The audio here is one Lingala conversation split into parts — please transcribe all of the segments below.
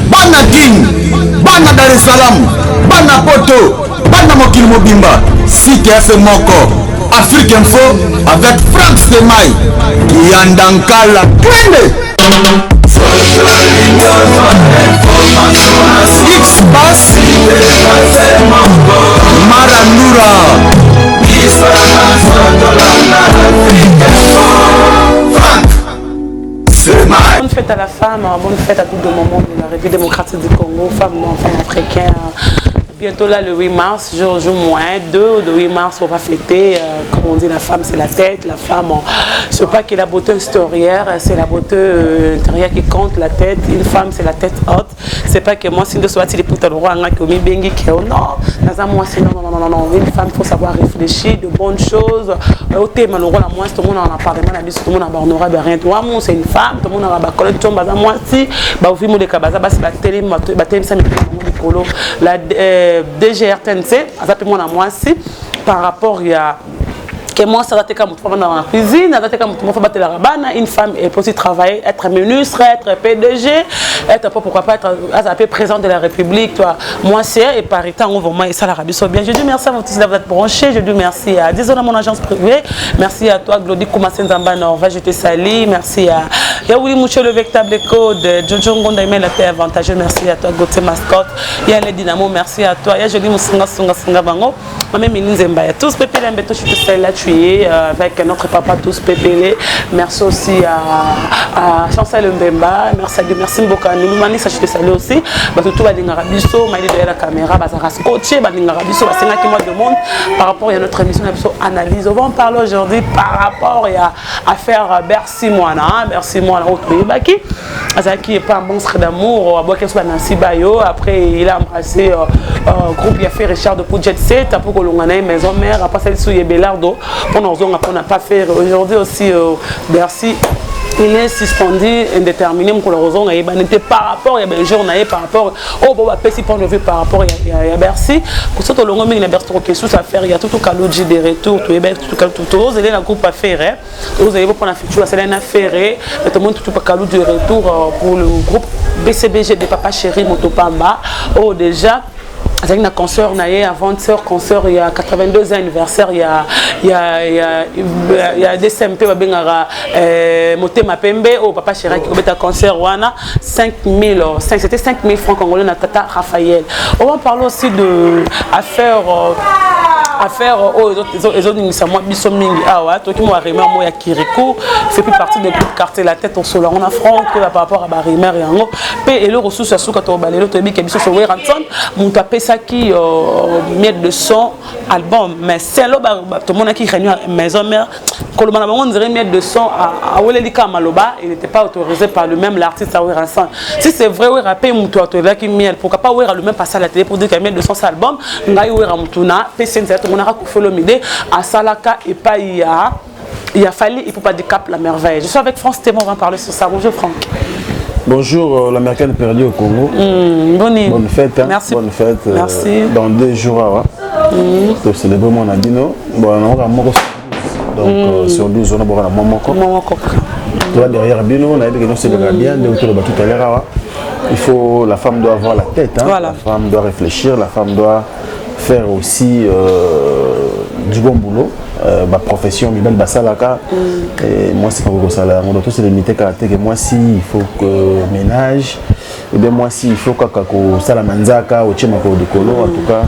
bana Guine, bana Dar es Salaam, bana Poto, bana Mokil Mobimba, site FM Moko, Afrique Info avec Franck Stemai, Yandankala, Twende. X-Bass, Marandura. Bonne fête à la femme, bonne fête à tout le moment de la République démocratique du Congo, femmes, enfants africains. Bientôt là, le 8 mars, jour moins 2, le 8 mars, on va fêter, comme on dit, la femme c'est la tête, la femme, c'est pas que la beauté extérieure, c'est la beauté intérieure qui compte, la tête, une femme c'est la tête haute, c'est pas que moi si de soit il est pour le roi, non, une femme il faut savoir réfléchir de bonnes choses, au thème, le roi, moi, tout le monde en a parlé, tout le monde en a rien, toi, c'est une femme, tout le monde en a parlé, tout le monde moi, si, au film de Kabaza, c'est la télé, la DGRTNC, par rapport à que moi ça va être comme dans la cuisine, ça va être comme la rabana, une femme elle peut aussi travailler, être ministre, être PDG, être pourquoi pas être président de la République, toi. Moi c'est et par temps on va ça l'Arabie Saoudite. Je dis merci à vous tous d'avoir été branchés, je dis merci à disons à mon agence privée, merci à toi Glody Koumasen Zamba Norvège, je te salue, merci à Yaouli Mouché le véritable code, Jojo Ngonda Aimé la paix avantageux, merci à toi Gauthier Mascotte, ya les Dynamo, merci à toi, ya Jolie Moussinga Sunga Bango, moi-même Minizemba, tous pépé l'embêto je te salue là. Avec notre papa tous pépélé. Merci aussi à Chancel Mbemba. Merci à Dieu, merci beaucoup. Nous mani ça je te salue aussi. Tout va dire Rabiso, m'a dit derrière la caméra, bazara scotché, ba dire Rabiso, c'est là qui moi demande par rapport à notre émission analyse. On va en parler aujourd'hui par rapport à affaire Bercy Moana, Bercy Moana au Toubaki. Azaki est pas un monstre d'amour, à boire quelque chose Nancy Bayo. Après il a embrassé groupe il a fait Richard de Jet Set, après que l'on a une maison mère, après celle sous Belardo. On n'a pas fait aujourd'hui aussi Bercy. Il est suspendu indéterminé pour la raison par rapport à journée par rapport au bon point de vue par rapport à Bercy pour ça tout le monde il y a Bercy qui sous affaire il y a tout cas l'autre des retours tout vous allez la groupe affaire vous allez prendre la future c'est une affaire tout le monde tout pas du retour pour le groupe BCBG de Papa Chéri Motopamba déjà avec un concert avant-hier concert il y a 82 anniversaire il y a des SMP Motema Pembe au Papa Chéri qui a un concert wana 5000 c'était 5000 francs congolais na Tata Raphaël. On va parler aussi de affaire les autres initialement biso mingi awa to ki mo remer mo ya Kiriko fait plus partie de groupe quartier la tête au sol on a franc par rapport à Barimer yango pe et le ressources à souka to balelo to bi ke biso so we ranson mon tapé ça qui mettre de son album mais c'est là tout le monde qui réunit maison mère kolomana bango on dirait mettre de son à Welelika Maloba il n'était pas autorisé par le même l'artiste à we ranson si c'est vrai we rapper muto to là qui miel pourquoi pas we le même passer à la télé pour dire qu'il mettre de son album ngai we ramutuna PC on a Folomide à Salaka et pas il a fallu il faut pas décap la merveille. Je suis avec France Témoin, on va parler sur ça. Bonjour Franck. Bonjour l'américaine perdue au Congo. Bonne fête. Hein? Merci. Bonne fête. Merci. Dans 2 jours. Donc célébrer mon adino. Bon on a donc sur 12 on a beaucoup de momoko. Toi derrière Bino on a dit que nous célébrer bien tout à l'heure. Il faut la femme doit avoir la tête. Hein? Voilà. La femme doit réfléchir. La femme doit faire aussi du bon boulot, ma profession, Mibel Bassalaka. Et moi, c'est pas beaucoup ça. On doit tous se limiter à que moi, si il faut que ménage, et bien moi, si il faut que Salamanzaka ou Tchemako de Colo, en tout cas,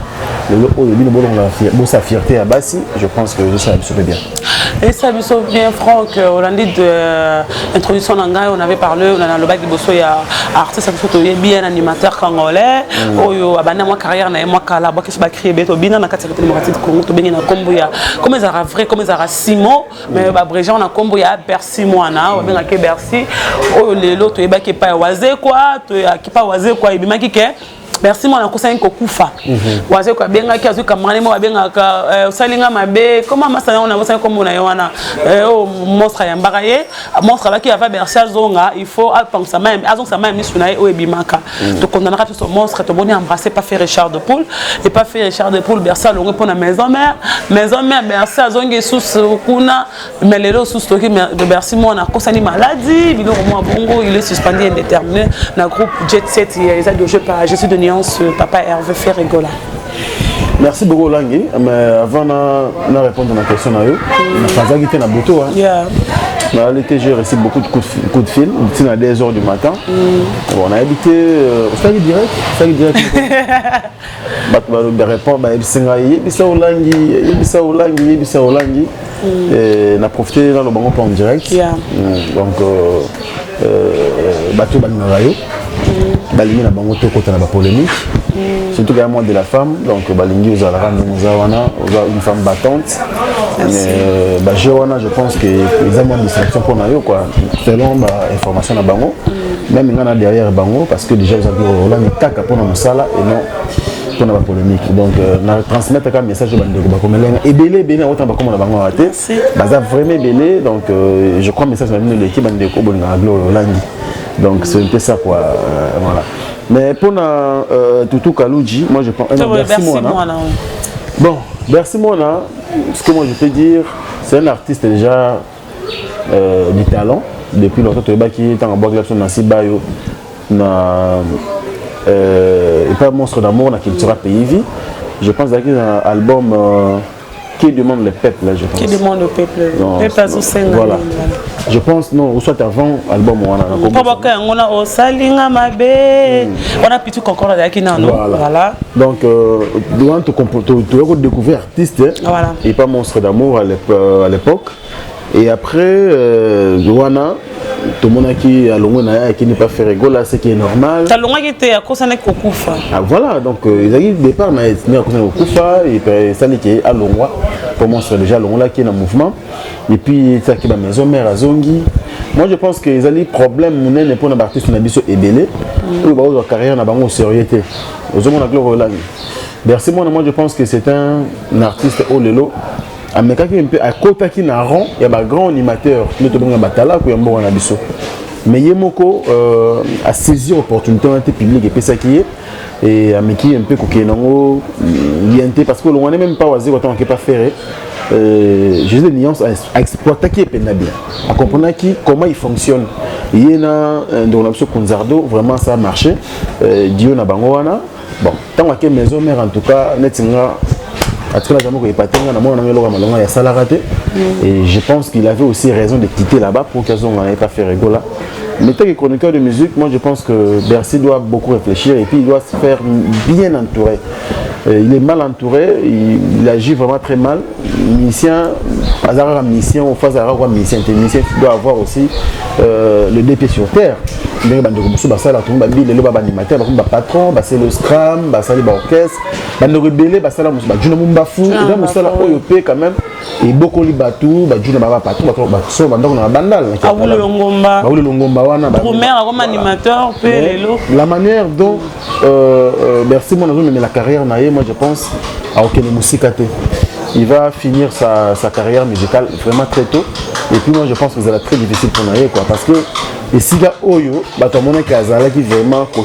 le sa fierté à Bassi, je pense que ça va bien. Et ça me sauve bien, Franck. On a dit de l'introduction d'Angaï, on avait parlé, on a le bac de Bosso, il y a artiste, bien animateur congolais. Oh, abandonné moi carrière, moi kala, moi qui suis créé, beto bien na katika démocratique Congo, to bien na kombo ya. Comme ils ont vrai, comme ils ont Simon, mais Brésil on a kombo ya Bercy Moana, on bien que Bercy. Oh, les lots, tu es pas wasé quoi, tu es pas wasé quoi, il m'a dit que Merci mon akosa nko kufa waze ko benga ki azuka mane mo benga ka salinga mabe comment masana on a bosa comme on a yona o monstre ya mbakaye monstre là qui avait bercer zonga il faut penser même azon ça même misuna o ebimaka to condamner tout ce monstre to boni embrasser pas faire Richard de Poule et pas faire Richard de Poule bercer longue pour la maison mère bercer zonga sous kuna mais les sous stocké de bercer mon akosa ni maladie bilo mo bongo il est suspendu indéterminé dans groupe Jet Set et ça de jeu par je suis de Papa Hervé Ferregola. Merci beaucoup Langi, mais avant de répondre à ma question, je vais vous dire que j'ai reçu beaucoup de coups de fil, à 10h du matin. On a habité au stade direct. Je réponds, on a profité dans le banc en direct. Donc, bateau Balmerayo. Balingi na bango to kota na ba polémique surtout également de la femme donc balingi aux alara une femme battante mais ba jewana je pense que les amants de distraction pour na yo quoi selon ba information na bango même ngana derrière bango parce que déjà vous avez Roland taka pour na musala et non pour na ba polémique donc na transmettre un message de bande ko melenga et belé autant ba comme na bango raté baza vraiment belé donc je crois message na l'équipe bande ko bolinga Roland. Donc c'est un peu ça quoi, voilà. Mais pour Toutou Kalouji, moi je pense... Merci Mona. Bon, merci Mona, ce que moi je peux dire, c'est un artiste déjà du talent. Depuis longtemps, tu es qui est en bois de l'absence dans Sibayo, et pas Monstre d'amour, qui sera payé vie. Je pense qu'il y a un album qui demande le peuple, là, je pense. Qui demande le peuple, le peuple à Soussenga. Voilà. Je pense, non, ou soit avant l'album, on a au Salinga Mabe, on a plutôt encore avec qui voilà. Donc, tu as découvert artiste et pas Monstre d'amour à l'époque. Et après, Luana, tout le monde qui a l'ongona qui n'est pas fait rigoler, ce qui est normal. Tu as l'ongona qui était à cause de Kokufa. Ah voilà, donc ils ont eu le départ, mais à cause de Kokufa, et ça n'est qu'à l'ongona, pour Monstre déjà l'ongona qui est dans le mouvement. Et puis, ça qui est dans la maison mère à Zongi. Moi je pense qu'ils ont des problèmes pour les artistes et belé. Pour leur carrière, on a beaucoup de sérieuxité. Merci moi, je pense que c'est un artiste au lelo. À côté qui n'a rond, il y a un grand animateur, nous avons un batala qui est un bon abisso. Mais Yemoko a saisi l'opportunité publique et puis ça qui est et a mis un peu coquille non lienté parce que l'on n'est même pas oisé autant qu'il pas faire. J'ai des nuances à exploiter qui est bien, à comprendre comment il fonctionne. Il y a dans l'option Konzardo vraiment ça a marché. Dio na bangoana. Bon, tant que maison mère en tout cas netinga. Et je pense qu'il avait aussi raison de quitter là-bas pour qu'ils n'aient pas fait rigoler. Mais tant que chroniqueur de musique, moi je pense que Bercy doit beaucoup réfléchir et puis il doit se faire bien entourer. Il est mal entouré, il agit vraiment très mal. Musicien, musicien, ou face à musicien, tu dois avoir aussi le deux pieds sur terre. Le patron, c'est le scrum, c'est l'orchestre, le rebelle, c'est la musique, quand même. Et beaucoup de bateaux, la manière dont merci mon ami mais la carrière naïe, moi je pense à aucune musique. Il va finir sa carrière musicale vraiment très tôt. Et puis moi je pense que ça va être très difficile pour Naïe quoi parce que et si gars Oyo, bah ton monnaie Kazala qui vraiment qu'on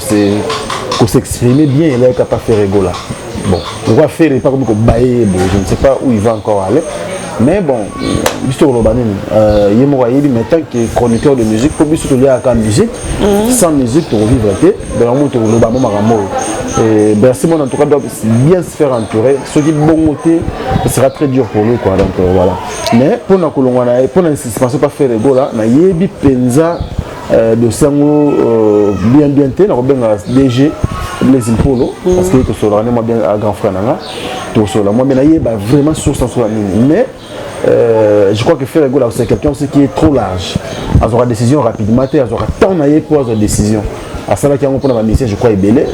s'exprimer bien, il est capable de faire rigoler. Bon, on va faire pas comme bailler, je ne sais pas où il va encore aller. Mais bon, Bisto Robanin, il y a mais tant que chroniqueur de musique, pour Bisto lié à la musique, sans musique pour vivre, dans le monde de Robamo Maramo. Bercy en tout cas doit bien se faire entourer. Ce qui est bon côté, ce sera très dur pour lui quoi. Donc voilà. Mais pour nous pour l'insistance pas faire rigolo là, na yebi penza de sango bien té na robenga DG les impôts parce que tout cela moi bien à grand frère nanga tout cela moi bien na vraiment sur sans mais je crois que faire rigolo c'est quelqu'un aussi qui est trop large. Il aura décision rapidement, il aura tant naïe pour avoir décision. À cela qui a pour la mission, je crois, Ebele,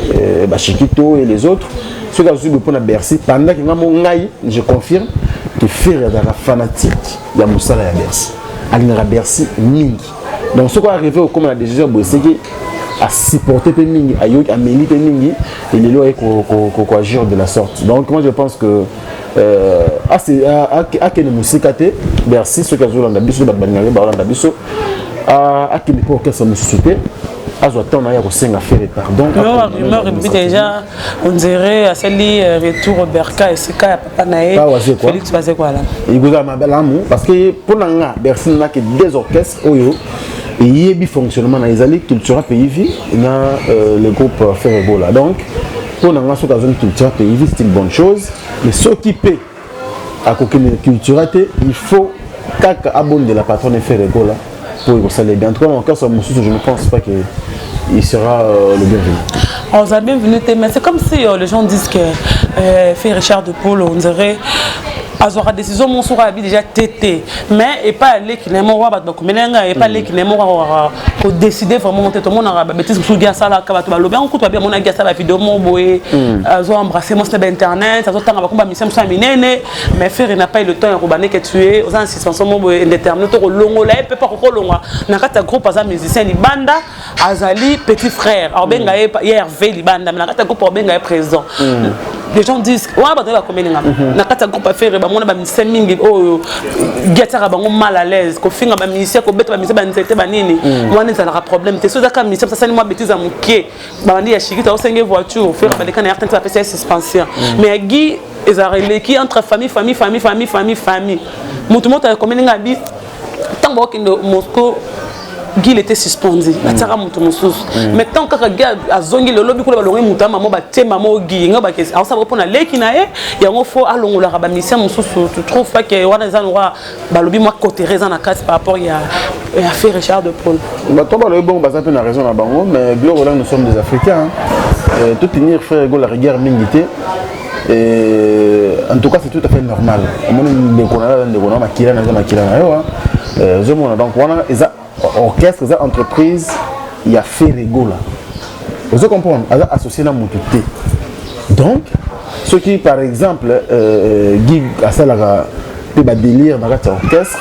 Chiquito et les autres. Ceux qui ont suivi pour la Bercy, pendant que je confirme que faire la fanatique, il y a Moussala à Bercy. Il y a Bercy, Mingi. Donc, ce qui est arrivé au comme la décision, c'est que à supporter Pemingi, à mêler Pemingi, et les lois qu'on agir de la sorte. Donc moi je pense que à quel musikate, merci ceux qui ont joué dans biso, dans biso, à quel époque ça me suscite. Attends, il y a aussi à faire pardon. Non, rumeur déjà, on dirait à celle retour Berka et Sika Papa Naé. Félix Bazé quoi là. Il vous a ma belle amour parce que pour l'anga, Bercy n'a que des orchestres oyo. Et il y a un fonctionnement dans les alliés culturels pays dans le groupe Ferrego là. Donc pour l'anga sur la zone culturelle pays c'est une bonne chose. Mais ce qui paie à côté de culturelle, il faut qu'à abonner de la patronne Ferrego là. Pour ça les bien. En tout cas, en cas je ne pense pas qu'il sera le bienvenu. On vous a bienvenu, mais c'est comme si les gens disent que fait Richard de Paul, on dirait azora décision mon sera habité déjà tété mais et pas aller qui n'aime pas donc melenga et pas aller qui n'aime pas décider vraiment monter tout le monde a bêtise sous dia ça là ka ba lobi on coupe bien mon a ça la vidéo mon boy azo embrasser mon site internet azo tanga ba komba mission ça minene mais faire n'a pas eu le temps robané que tu es aux insistance mon boy indéterminé to longo là peut pas ko longa na kata groupe aza musicien ni banda azali petit frère alors benga Hervé li banda na kata groupe benga président. Les gens disent ouais bah dans la commune na kata groupe affaire ba mona ba musicien mingi oh guetara bango mal à l'aise ko finga ba musicien ko beta ba musicien ba nzete ba nini mwana ça aura problème te so zaka musicien ça sani moi bêtise à moké ba bandi ya shikita o senge voiture faire ba lekana yartan ça fait suspension mais Guy ezarele qui entre famille mutu moto commune ngabi tango kindo Moscou Guy était suspendu. Mais tant que regarde à Zongi le lobby pour le longue mutama mo ba tema mo Guy nga ba ke alors ça va pour na leki na e ya ngo fo alongo la ba mission mususu tu trouves pas que wana za noa ba lobby moi côté raison na case par rapport il y a fait Richard de Paul. Bah toi ba le bon ba ça peut na raison na bango mais globalement là nous sommes des Africains tout tenir frère go la rigueur mingité et en tout cas c'est tout à fait normal. Mon de makila na yo je mon donc wana orchestre, des entreprises, il y a Ferrego là. Vous comprenez? Il y a associé dans mon côté. Donc, ceux qui, par exemple, Guy a ça peut délire dans l'orchestre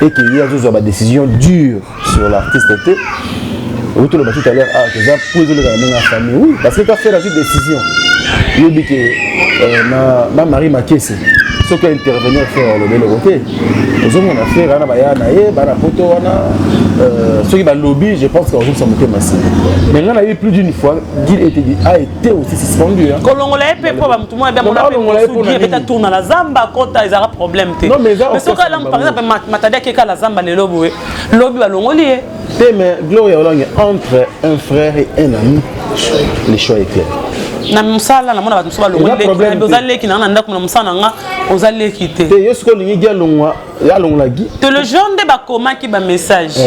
et qu'il y a des décisions dures sur l'artiste. Vous tout le tout à l'heure, déjà posé le gars dans la famille. Oui, parce que tu as fait la décision. Il dit que ma mari m'a caissé. Ce qui a intervenu faire le bel côté. Nous avons fait un ceux qui ont lobby, je pense qu'aujourd'hui ça me massif. Mais on a eu plus d'une fois, Guy a été aussi suspendu. Colongolais peut pas tout le monde bien mon Guy est tourné à la Zamba quand ils ont problème. Non mais ce que là par exemple Matadé qui est à la Zamba les lobby va longolier. Mais Gloria entre un frère et un ami, les choix est clair. Na musala na mona ba musala longolier ozalé qui na nda ko na musala nga ozalé qui te. Te yosko lingi dia longwa ya longla Guy. Te le genre de ba comment qui ba message.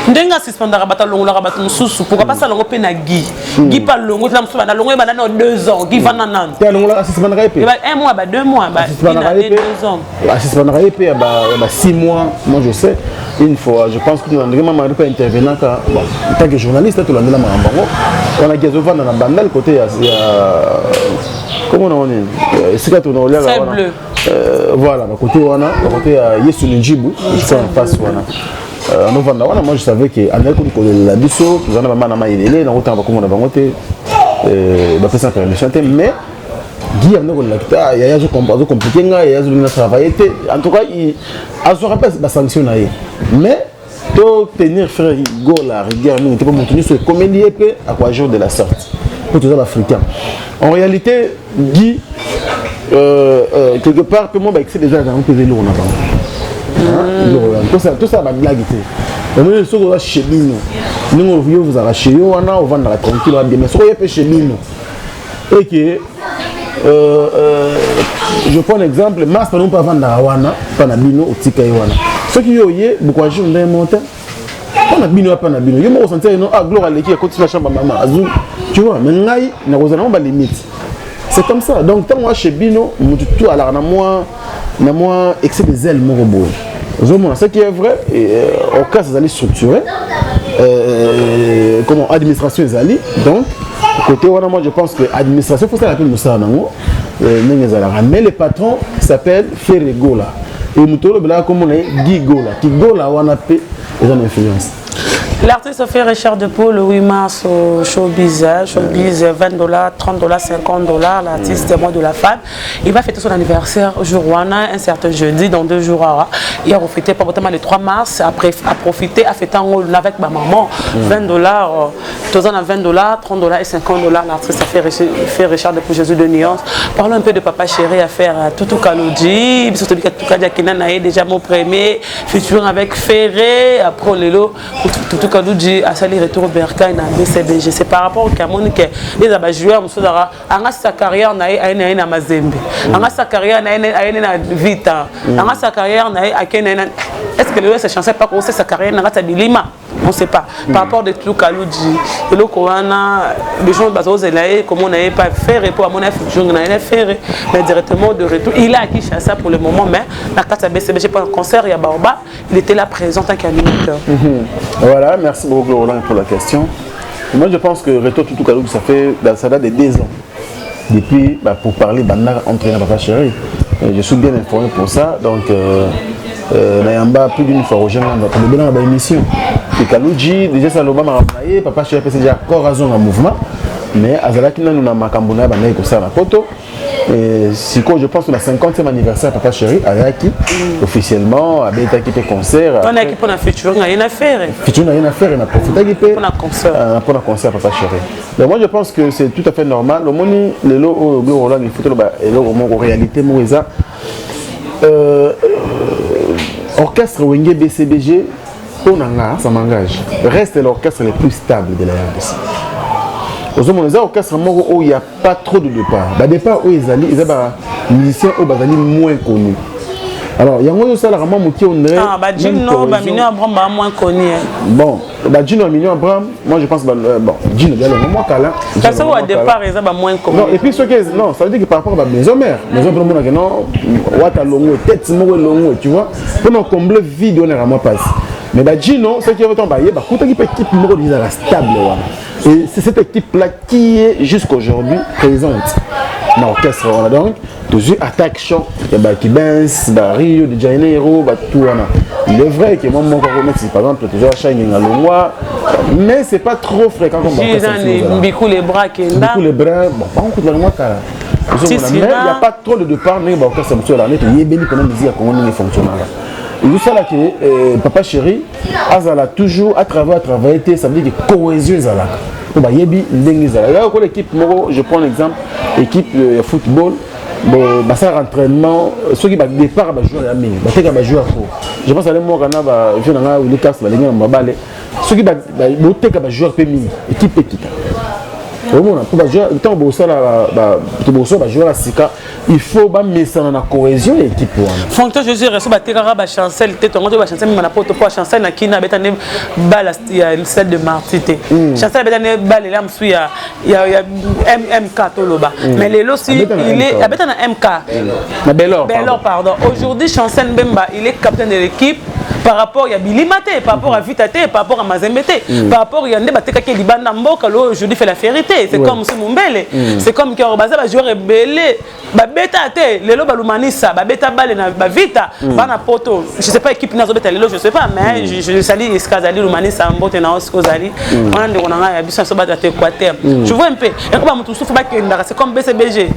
Ndenga suspendra bata longola bata mususu pourquoi pas ça longo pe na Guy. Guy pas longo la musala na longo ba na 2 ans Guy va na nan. Te longola suspendra pe. Ba 1 mois ba 2 mois ba 2 ans. Suspendra pe ba 6 mois moi je sais une fois je pense que nous on a pas intervenant quand en tant que journaliste tout l'année là mambango on a gazova dans la bandale côté il y a comment on est c'est quand on a voilà côté wana côté Yesu Njibu c'est en face wana en novembre moi je savais que avec la biso nous avons maman na maïlélé na autant comme on a bangoté ba faire ça permission mais Guy a il y a des compliqué il y a des travailler en tout cas il a son rappel ba sanction mais to tenir frère go la rigueur nous pas maintenir ce comédie épée à quoi jour de la sorte pour tous les africains en réalité Guy quelque part peut moi excès déjà dans peser lourd on a tout ça va blague mais moi ce que chez nous nous vous arracher yo on a on vendre la tranquille mais ce que chez nous et que je prends un exemple mas pas non pas vendre wana pas na bino au tika wana ce qui yoyé beaucoup de gens dans monter on a bino pas na bino yo mo sentir non ah gloire leki côté la chambre maman azou tu vois mais ngai na kozana ba limite c'est comme ça donc tant moi chez bino mutu tout alors na moi excès des ailes mon robot ce qui est vrai au cas ça allait structurer comment administration les alliés donc côté wana moi je pense que administration faut ça appeler Moussa nango mais le patron s'appelle Ferrego là et mutolo bela comme on est Guy Gola qui Gola wana pe les influence L'artiste fait Richard Depaul le 8 mars au Showbiz. Showbiz, $20, $30, $50. L'artiste est moi de la femme. Il va fêter son anniversaire au jour un certain jeudi, dans 2 jours. Il a refêté pas le 3 mars, après a profité, a fêté un rôle avec ma maman. $20, tous en a $20, $30 et $50. L'artiste a fait Richard Depaul Jésus de Nuance. Parlons un peu de Papa Chéri à faire Toutou Kaloudji. Déjà mon premier, featuring avec Ferré. Après Lelo, Toutou Kaloudji a sali retour au Bercail dans BCBG. C'est par rapport au Cameroun que les joueurs, sa carrière n'a na Mazembe. Sa carrière n'a Vita. Sa carrière n'a est-ce que le S chanson pas commencer sa carrière n'a pas Bilima? On ne sait pas. Par rapport de Toutou Kaloudji, le Corona, les gens basés là, comme on n'avait pas fait pour mon futur, on a fait mais directement de retour. Il a acquis ça pour le moment, mais la carte BCBG pour un concert, il y a Baoba, il était là présent en tant qu'animateur. Voilà, merci beaucoup Roland pour la question. Moi je pense que Retour Toutou Kaloudji, ça date de 2 ans. Depuis, pour parler Bandar entraîneur Papa Chéri. Je suis bien informé pour ça, donc Nayamba plus d'une fois au général dans l'émission. Et Kaloudji, déjà ça l'a pas Papa Chéri c'est déjà encore raison en mouvement, mais Azalaki nous n'a Makambuna Bandai comme ça la photo. Et si je pense que le 50e anniversaire Papa Chéri Ayaki officiellement a été équipé concert. On a équipé un featuring, rien à faire. Featuring rien à faire, on a profité équipé pour un concert Papa Chéri. Donc moi je pense que c'est tout à fait normal. Le moni le lot au Roland il faut en réalité Moïsa orchestre Wenge BCBG ça m'engage. Reste l'orchestre le plus stable de la RDC. Aux hommes, orchestre où il n'y a pas trop de départ. Le départ où ils allaient, ils avaient des musiciens moins connus. Alors, il y a un ça la qui on est. Ah, Gino, Mignon Abraham moins connu. Bon, Gino Mignon Abraham, moi je pense bon, Gino bien le moment câlin. Parce qu'au départ ils avaient moins connu. Non, et puis ce que non, ça veut dire que par rapport à maison mère, maison vraiment que non, Wata longo, tête longo, tu vois, pour nous combler vide on est vraiment passe. Mais Gino, ce qui est autant bailler, bah quand équipe moko déjà la stable là. Et c'est cette équipe là qui est jusqu'aujourd'hui présente dans l'orchestre donc toujours attaque chant qui Benz Rio de Janeiro tout il est vrai que moi mon remettre par exemple toujours à Chine à Longwa mais c'est pas trop fréquent comme ça les bras qui là les bras bon pas beaucoup de la moi mais il n'y a pas trop de départ mais l'orchestre monsieur là net il est béni pendant musique comment il fonctionne là. Et tout ça là que Papa Chéri a toujours à travers été ça veut dire que cohésion là. Bah yebi ndengizala. Là quoi l'équipe je prends l'exemple équipe de football bah ça entraînement ceux qui va départ va jouer à mine bah teka va jouer à faux. Je pense à les mois kana va jouer dans les casse va les gars balé. Ceux qui va teka va jouer à mine équipe petite. Pour jouer tant bossa va jouer à Sika il faut mettre dans la cohésion l'équipe fonction je reste batera ba chancel tête on va chancer même na poto pour chancel na kina betane balle celle de Martité chancel betane balle là msu ya MK toloba mais les aussi il est betane na MK na Bellor pardon aujourd'hui chancel Mbemba il est capitaine de l'équipe par rapport à Bilimate, par rapport à Vitate, par rapport à Mazembete, par rapport à Yande Bateka qui Libanda Mboka, aujourd'hui fait la vérité. C'est comme ce Mumbele, c'est comme qui Orbaza va jouer rebelle, Babeta te, Lelo Balumanissa, Babeta Bale na Vita, Bana Poto. Je sais pas équipe Nazo Beta Lelo, je sais pas, mais je salue Eskazali, Lumanissa, Mbote na Oskozali. On a dit qu'on a un bilan sur Bata Équateur. Je vois un peu. Et quand on trouve pas que c'est comme BCBG.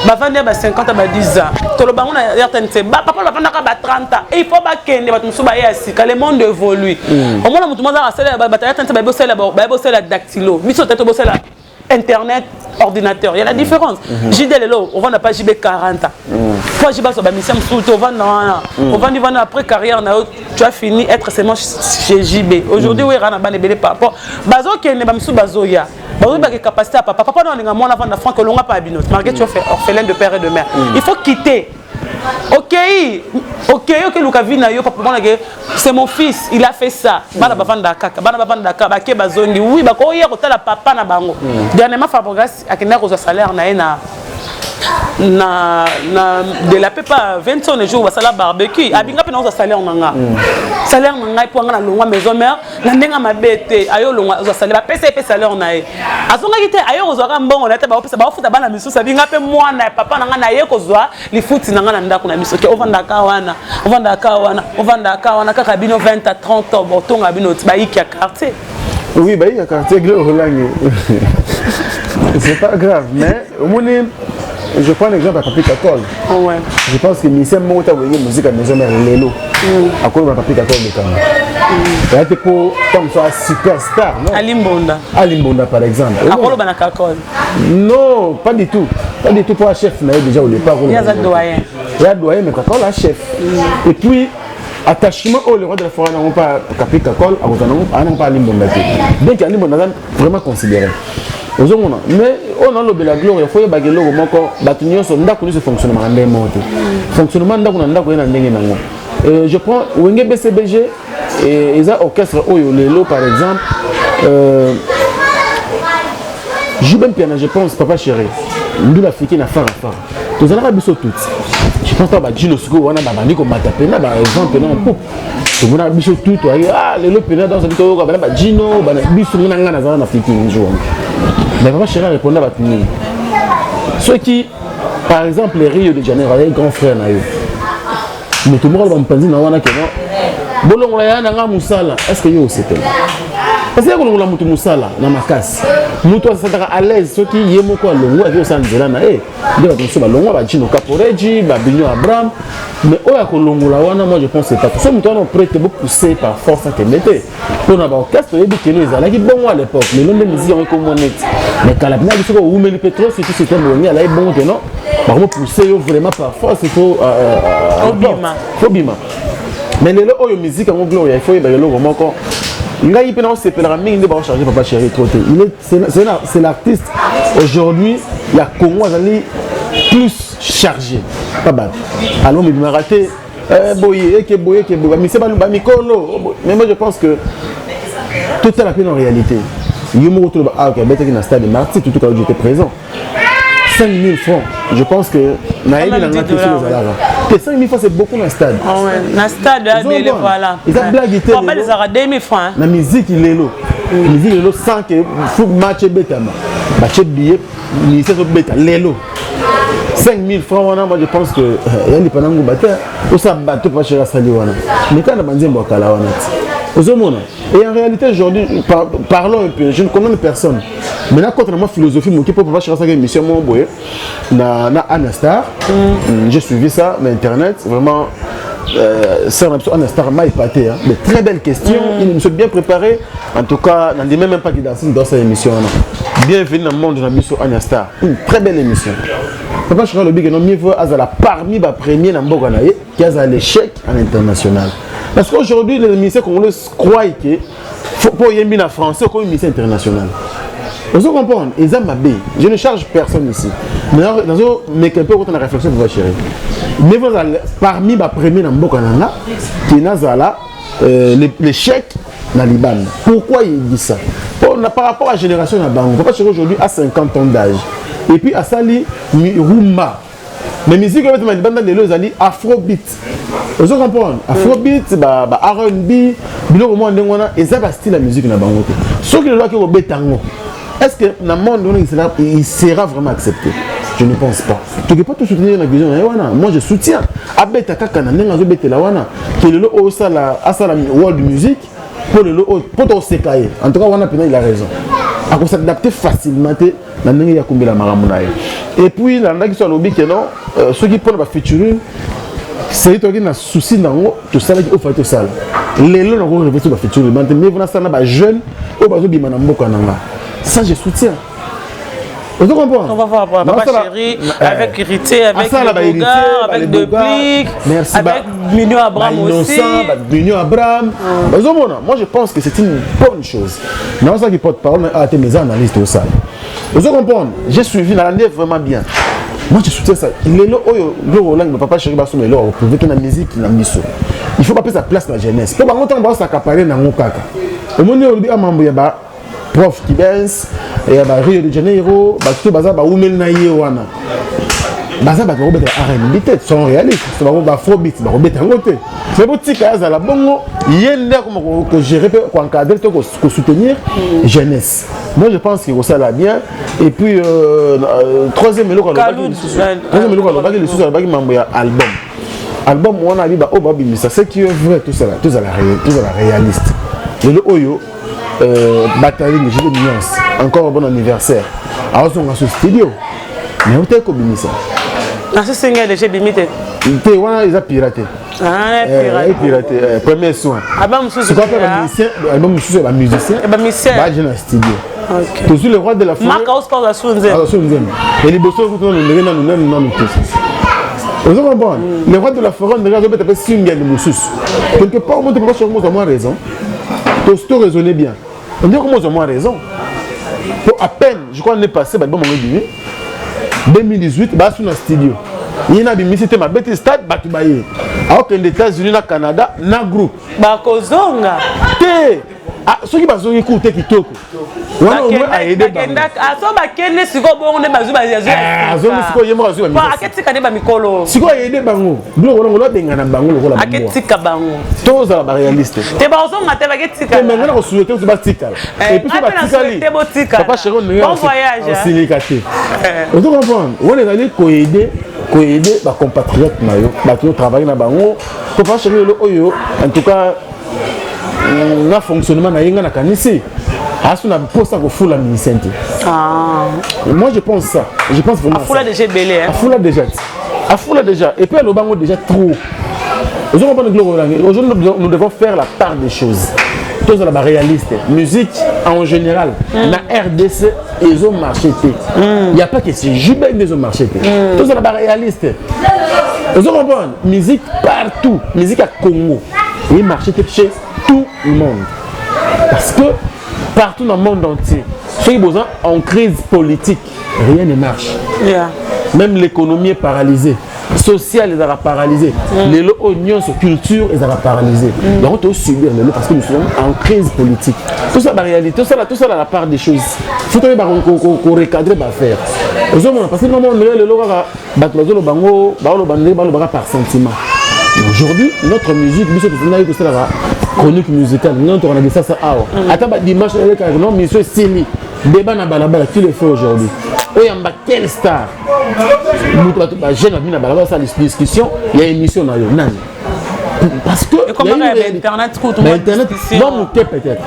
Bavandi à 50 à 10 ans. Tout le monde a certaines papa va vendre à 30 ans. Et il faut pas qu'il ne va pas le monde évolue. Au moins tout le monde a c'est la dactylo. Mais sur tête c'est la internet ordinateur. Il y a la différence. JD Lelo, on vend pas JB 40 ans. Toi JB sur mission surtout on vend après carrière tu as fini être seulement chez JB. Aujourd'hui oui rana ban belé par rapport bazo qui ne ba msu bazo ya. Bazo ba capacité à papa non nga mona vendre franc que longa pas binot. Malgré tu as fait orphelin de père et de mère. Il faut quitter. Ok, Lukavina yo papa c'est mon fils, il a fait ça. Bana bavanda kaka, bake bazongi. Oui, bako hier hôtel papa na bango. Dernièrement Fabregas akina ko salaire na de la pepa 20 jours ça la barbecue abinga pe na salaire nanga. Salaire nanga pour nga na longwa maison mère, la ndenga mabete ayo longwa za salaire ba pesa salaire na ye. Azonga kite ayo kozwaka mbongo na te ba pesa ba futa bana misusa abinga pe mwana papa nanga na ye kozwa li futi nanga na ndako na biso ke ovanda ka wana kaka bino 20 à 30 ans botonga bino ba iki ya quartier. Oui, bah il y a quartier Gloire Roland. C'est pas grave, mais au moins, je prends l'exemple à Papi Kakol. Ouais. Je pense que Michel Mota a une musique à maison mère Lelo. À quoi va Papi Kakol de Kama. Il était pour comme ça superstar, non? Alimbonda. Alimbonda par exemple. À quoi le Kakol? Non, pas du tout. Pas du tout pour un chef, mais déjà au départ. Il y a un doyen. Il y a un doyen, mais Kakol est chef. Et puis, attachement au roi de la forêt n'ont pas Papi Kakol, n'ont pas Alimbonda. Bien qu'Alimbonda vraiment considéré. Mais on a le la gloire, il faut que les gens fonctionnement je prends Wenge BCBG et les orchestres Lelo par exemple. Je bien je pense Papa Chéri. Nous l'Africain a faire affaire. Tous les arabes sont toutes. Je pense pas Gino Sugo on a babani comme Matapena par exemple non pour. Tout le monde a tout tout ah Lelo pena dans un tout comme Gino bana biso ngana na zana Africain jour. Mais Papa Chéri répondait à tout le monde. Ceux qui, par exemple, les Rio de Janeiro, les grands frères, mais tout le monde va me penser dans le bolon la yana nga musala est-ce que yo c'était parce que ko la mutu musala na makasi mutu asataka à l'aise ceux qui yemo ko longo avec ça nzela na ndio ba so ba longo ba Gino Caporeji ba Binyo Abraham mais oya ko longo la wana moi je pense c'est pas ça mutu on prête beaucoup pousser par force à te mettre pour na ba orchestre et que les ala qui bon à l'époque mais l'on de musique on comme net mais quand la bina biso ko umeli pétrole surtout c'était bon ala bon que non par contre pousser vraiment par force il faut Obima mais les lots de musique en gloire il faut y aller vraiment encore il a hyper c'est pour la mine de charger Papa Chéri trop c'est l'artiste aujourd'hui il y a Congo plus chargé pas bad alors mais raté boyer mais c'est pas le micolo mais moi je pense que tout est la peine en réalité il y a un retour à un stade de Marty tout quand j'étais présent 5 000 francs, je pense que Naïm n'a pas touché les alarmes. 5 000 francs, c'est beaucoup dans le stade. Dans le stade, voilà. Ils ont blagué. Ils ont les alarmes 2 000 francs. La musique, il est là. La musique, il est là sans que le match est bêta. Match est billet, il est bêta. Il est là. 5 000 francs, moi je pense que il y a des panangos batteurs. Tout ça, bateau pas cher à Saliwana. Mais quand on a bandé, on a et en réalité, aujourd'hui, parlons un peu, je ne connais personne. Maintenant, quand on a ma philosophie, mon équipe, Papa Chéri, c'est une mission, mon boy, na Anastar. J'ai suivi ça, mais Internet, vraiment, c'est un Anastar m'a épaté. Mais très belle question, il me sont bien préparé. En tout cas, on n'a même pas qui dansent dans cette émission. Bienvenue dans le monde de la mission Anastar. Une très belle émission. Papa Chéri, le big, non, mieux vaut, parmi les premiers dans le qui a l'échec en international. Parce qu'aujourd'hui, les ministères congolais croient que pour y aller en français, comme une mission internationale. Vous comprenez? Ils ont ma baie. Je ne charge personne ici. Mais dans un peu quand on a réflexion pour Chéri. Mais vous allez parmi les premiers dans Bokananga, qui est l'échec dans Liban. Pourquoi il dit ça? Par rapport à la génération de Bango, Papa Chéri aujourd'hui a 50 ans d'âge. Et puis à Sali, Rumba. Mais musique avec ma bande de l'Ozali Afrobeat. Vous comprenez? Afrobeat, R&B, biloko mo ndengona et ça va style la musique na bango. Ce qui le doit que au betango. Est-ce que dans le monde il sera vraiment accepté? Je ne pense pas. Tu ne peux pas tout soutenir la vision wana. Moi je soutiens. Abeta kaka na ndenga zo betela wana. Que le o ça la world music pour le pour ton sekaye. En tout cas wana pena il a raison. À qu'on s'adapter facilement na ndenga ya kumbela maramuna. Et puis là qui sont lobby que non ceux qui prennent la featuring c'est toi qui n'a souci dans tout ça qui offre tout ça. Les gens ont réfléchi la featuring mais vous n'avez pas jeune au bazo bimana mboko nanga. Ça je soutiens. Vous comprenez? On va voir Papa Chéri avec Hérité, avec Boga, avec Deblic, avec Binyo Abraham aussi. Binyo Abraham. Moi je pense que c'est une bonne chose. Non, ça qui porte parole à mes analystes au salle. Vous comprenez? J'ai suivi la année vraiment bien. Moi je soutiens ça. Il est là où Papa Chéri va soumettre là pour que la musique la mise. Il faut pas passer sa place dans la jeunesse. Pour pas longtemps on va s'accaparer dans mon caca. Au moment où on mambo yaba prof qui dance et à Rio de Janeiro, tout baza ba umel na yewana. Baza ba ko betela R&B tête sont réalistes, ça va afrobeat, ba ko betela ngote. C'est boutique à la bongo, yende ko gérer ko encadrer ko soutenir jeunesse. Moi je pense qu'il ça là bien et puis troisième élo quand le sous album album on a dit ba o ba bimisa c'est qui est vrai tout ça là réaliste. Le oyo Bataille, j'ai des nuances. Encore un bon anniversaire. Alors, on a ce studio. Mais où t'es comme ça? Dans ce single de chez Bimité. T'es ouais, ils ont piraté. Ah, piraté. Premier soin. C'est quoi un musicien? Album musicien, un musicien. Musicien. Bah, j'ai un studio. Ok. Tu suis le roi de la forêt. Marc House par la Sounze. Et les bossons, vous nous vous comprenez? Le roi de la forêt, on regarde peut-être single de Moussous. Quelque part, on peut pas chercher moins raison. Tu raisonner bien. On dit comment ils ont moins raison. Pour à peine, je crois qu'on est passé, bah, bon, 2018, bah, sur un studio. Il y a une c'était ma bête stade, bah, tu bailles. Alors que les États-Unis, le Canada, na groupe. Bah, Kozonga. Ah, ceux qui sont écoutés qui toquent. On a aidé. Ah, ça va qu'elle si quoi bon on est basé basé. Ah, ça c'est quoi yemo basé. Bah, qu'est-ce que tu as mikolo? Si quoi aidé bango. Blo on a benga na bango lokola bango. Qu'est-ce que bango? Tous à la réaliste. Te ba on ngate ba qu'est-ce que? Mais maintenant on souhaite que ba tika. Et puis ba tika. Papa chéri on est bon voyage. On silicaté. On doit comprendre. On est allé coaider ba compatriotes na yo, ba qui travaillent na bango. Papa chéri le oyo en tout cas na fonctionnement na yenga na kanisi. Asuna posa ko fula ministère. Ah. Moi je pense ça. Je pense vraiment ça. Afula déjà belé hein. Afula déjà et puis le bango déjà trop. Aujourd'hui nous devons faire la part des choses. Tous à la réaliste. Musique en général, la RDC ils ont marché. Il n'y a pas que c'est Jubin ils ont marché. Tous à la réaliste. Vous comprenez? Musique partout, musique à Congo. Il marche chez tout le monde. Parce que partout dans le monde entier, ceux qui sont en crise politique, rien ne marche. Yeah. Même l'économie est paralysée. Social, ils sont paralysés. Les oignons, culture, ils sont paralysés. Donc, on doit subir les lots parce que nous sommes en crise politique. Tout ça, la réalité, tout ça, la part des choses. Il faut qu'on recadre les affaires. Parce que normalement, les lots, par sentiment. Aujourd'hui, notre musique, nous sommes chronique musicale. Nous on a dit ça, attends, dimanche, non, monsieur Sili, débat na balabala, qui le fait aujourd'hui? Il y a quelle star? Nous, jeune ami na balabala, ça discussion, il y a une émission na yo. Parce que. Et comment Internet coûte? Internet, non, peut-être.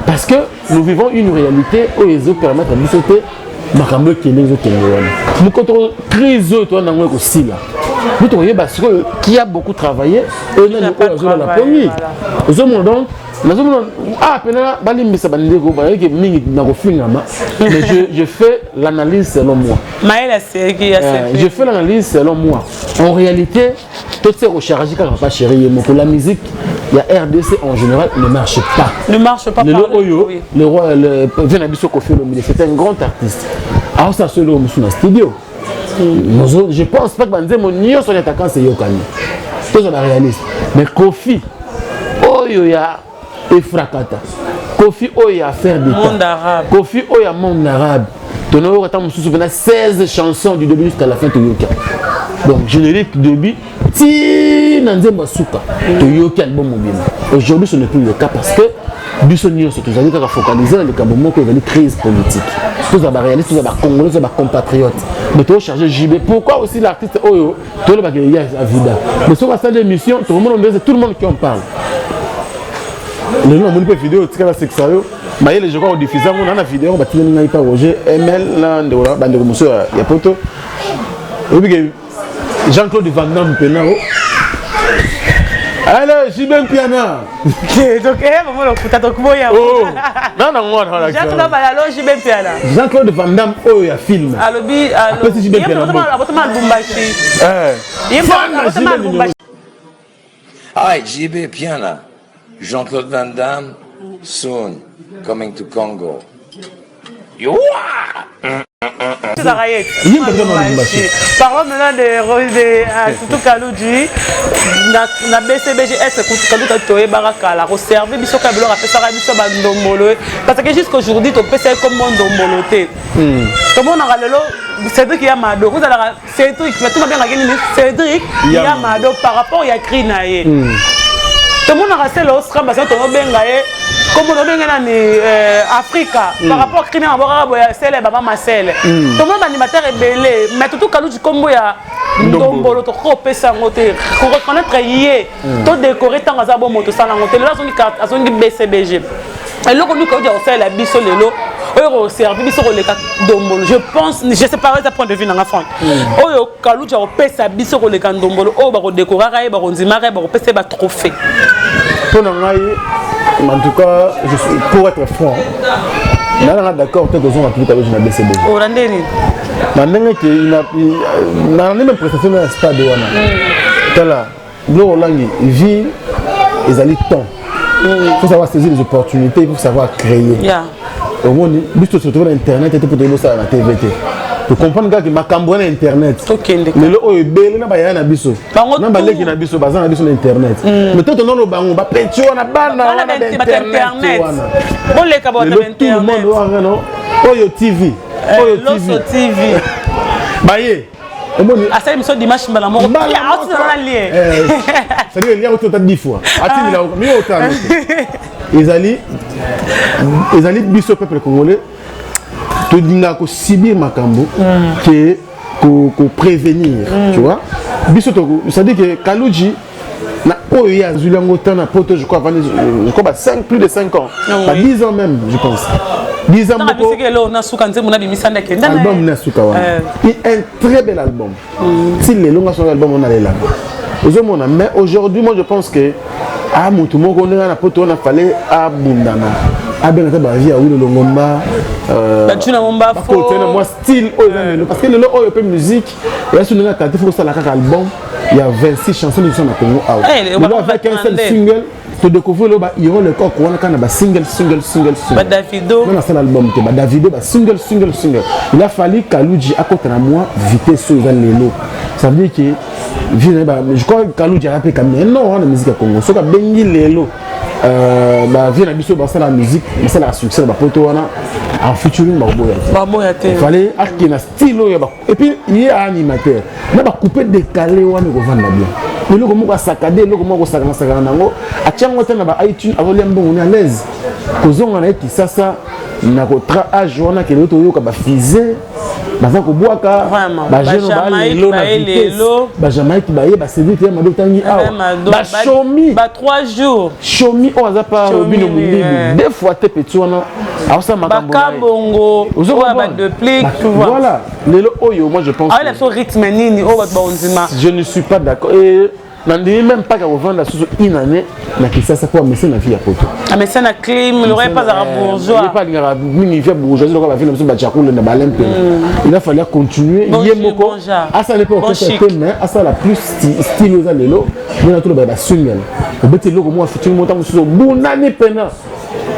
Parce que nous vivons une réalité où ils permettent à nous sauter. Makambo kele zo kele wana. Nous quand on crise toi na ngwe ko sila. Nous trouvons parce que qui a beaucoup travaillé et on a la première. Aux hommes donc ah pena balimbisa bandeko ba yeke mingi na ko fingama. Mais je fais l'analyse selon moi. Maëla c'est qui a fait. Je fais l'analyse selon moi. En réalité, toutes ces recherches qui pas chérie mais pour la musique la RDC en général ne marche pas. Ne marche pas. Le roi, Venabiso Kofi Olomide, c'est un grand artiste. Alors ça se loue dans le studio. Je pense pas que Banze mon nion son attaquant c'est Yokani. Tout ça est réaliste. Mais Kofi, Oyoya et Frakata. Kofi Oya faire des monde arabe. Kofi Oya monde arabe. Tono attend 16 chansons du début jusqu'à la fin de Yoka. Donc générique début ti nanzemba suka to Yoka album mobile. Aujourd'hui ce n'est plus le cas parce que Bissonnion se toujours dit qu'à focaliser le Cameroun que une crise politique. Tous les réalistes, tous les Congolais, tous les compatriotes. Mais tu as chargé JB. Pourquoi aussi l'artiste Oyo, tout le monde qui est à Vida. Mais sur la salle d'émission, tout le monde qui en parle. Les gens ont une vidéo, tu sais, c'est ça. Mais les gens ont diffusé une vidéo, on va tirer une vidéo Roger, ML, là, il y a poto. Jean-Claude Van Damme, Penao. Alors, j'y vais piano. Donc, maman, le putain, donc, moi, non, Jean-Claude Van Damme, oh, il y a film. Hi, JB Piana. Jean-Claude Van Damme, soon, coming to Congo. Parlons maintenant de Toutou Kaloudji. Na BCBGS, Toutou Kaloudji, Toé Barakala, reservé, Bissot Kabelo, Rapesara, Bissot Bandombolo. Parce que jusqu'aujourd'hui, tu peux faire comme Mondomboloté. Tout le monde a râlé, Cédric Yamado. Vous allez Cédric, tout le monde a gagné Cédric Yamado par rapport à Krinaye. Tout le monde a resté là, Oscar, parce que tout le monde a gagné. Comme on a gagné en Afrique, par rapport à Krinaye, c'est le Baba Marcel. Tout le monde animateur est belé, mais tout le monde comme il y a Ndombolo, tu peux faire pour reconnaître hier, tu décorer tant à Zabo Moto, ça n'a pas été là, on a BCBG. eloko nous quand on fait la biso lelo oyo servi biso ko leka ndombolo je pense je sais pas ça point de vue na France oyo kaluja o pesa biso ko leka ndombolo oyo ba ko décorer ka ba ko ndimaka ba ko pesa ba trophée pour ngai en tout cas je suis pour être franc na d'accord peut-être que on a plus avec na BCB o randeni na ndenge que il a même prestation dans le stade wana tala Glo Langi vit les alliés temps. Il faut savoir saisir les opportunités, il faut savoir créer. Au moins, juste se retrouver dans Internet et pour te dire ça à la TVT. Tu comprends que ma cambrone Internet. Mais le haut est bel, n'a pas y a un abisso. N'a pas les abisso, basant abisso l'Internet. Mais tout le monde au banc, on va pécho, on a banane, on a Internet. Bon les cabos Internet. Tout le monde doit non. Oyo TV. Oyo TV. Baye. Ah ça émission dimanche mbala moko ya autre dans la lien ça dit il y a autant de 10 fois atini là mais autant ils allaient biso peuple congolais to dinga ko subir makambo que ko prévenir tu vois biso to ça dit que Kaluji na oyo ya zulango tana poto je crois plus de 5 ans pas 10 ans même je pense 10 ans album Nasuka un très bel album si les longs son album on a les langues mais aujourd'hui moi je pense que ah mutu moko on a poto on a fallait à bundana a bien ta vie à le longomba batuna momba fo moi style parce que le oyo pe musique et sur la qualité faut ça la album il y a 26 chansons qui sont à Congo avec un seul single tu découvres le le corps qu'on a quand single Davido non c'est l'album que Davido single il a fallu Kaluji à côté de moi vitesse sur les ça veut dire que je crois que Kaluji a appelé comme non la musique à Congo so ka bengi lelo vient biso basala la musique c'est la succès ba poto wana en featuring ba boya il fallait qu'il na style et puis il est animateur na ba couper décalé wana ko vendre bien mais le comment saccadé le comment sakana nango atiango tena ba iTunes avolembo on est à l'aise kozonga na eti sasa na ko tra age wana ke loto yoka ba fize baza ko boaka ba jeune ba lelo na vitesse ba Jamaïque ba ye ba CD te mado tangi awa ba shomi ba 3 jours shomi o aza pa bino mundi deux fois te petit wana awsa makambo ba kabongo o ba de plique tu vois voilà lelo oyo moi je pense ah il a son rythme nini o ba ondima je ne suis pas d'accord et n'andie même pas qu'à revendre la sous une année na qui ça quoi mais c'est na vie à poto ah mais c'est na clim il aurait pas à bourgeois il pas à mini vie bourgeois donc on va faire comme ça bachakule na balempe il a fallu continuer yemoko à ça n'est pas que mais à ça la plus styleuse lelo mais na tout le ba single au beti loko moi featuring montant sur bunani pena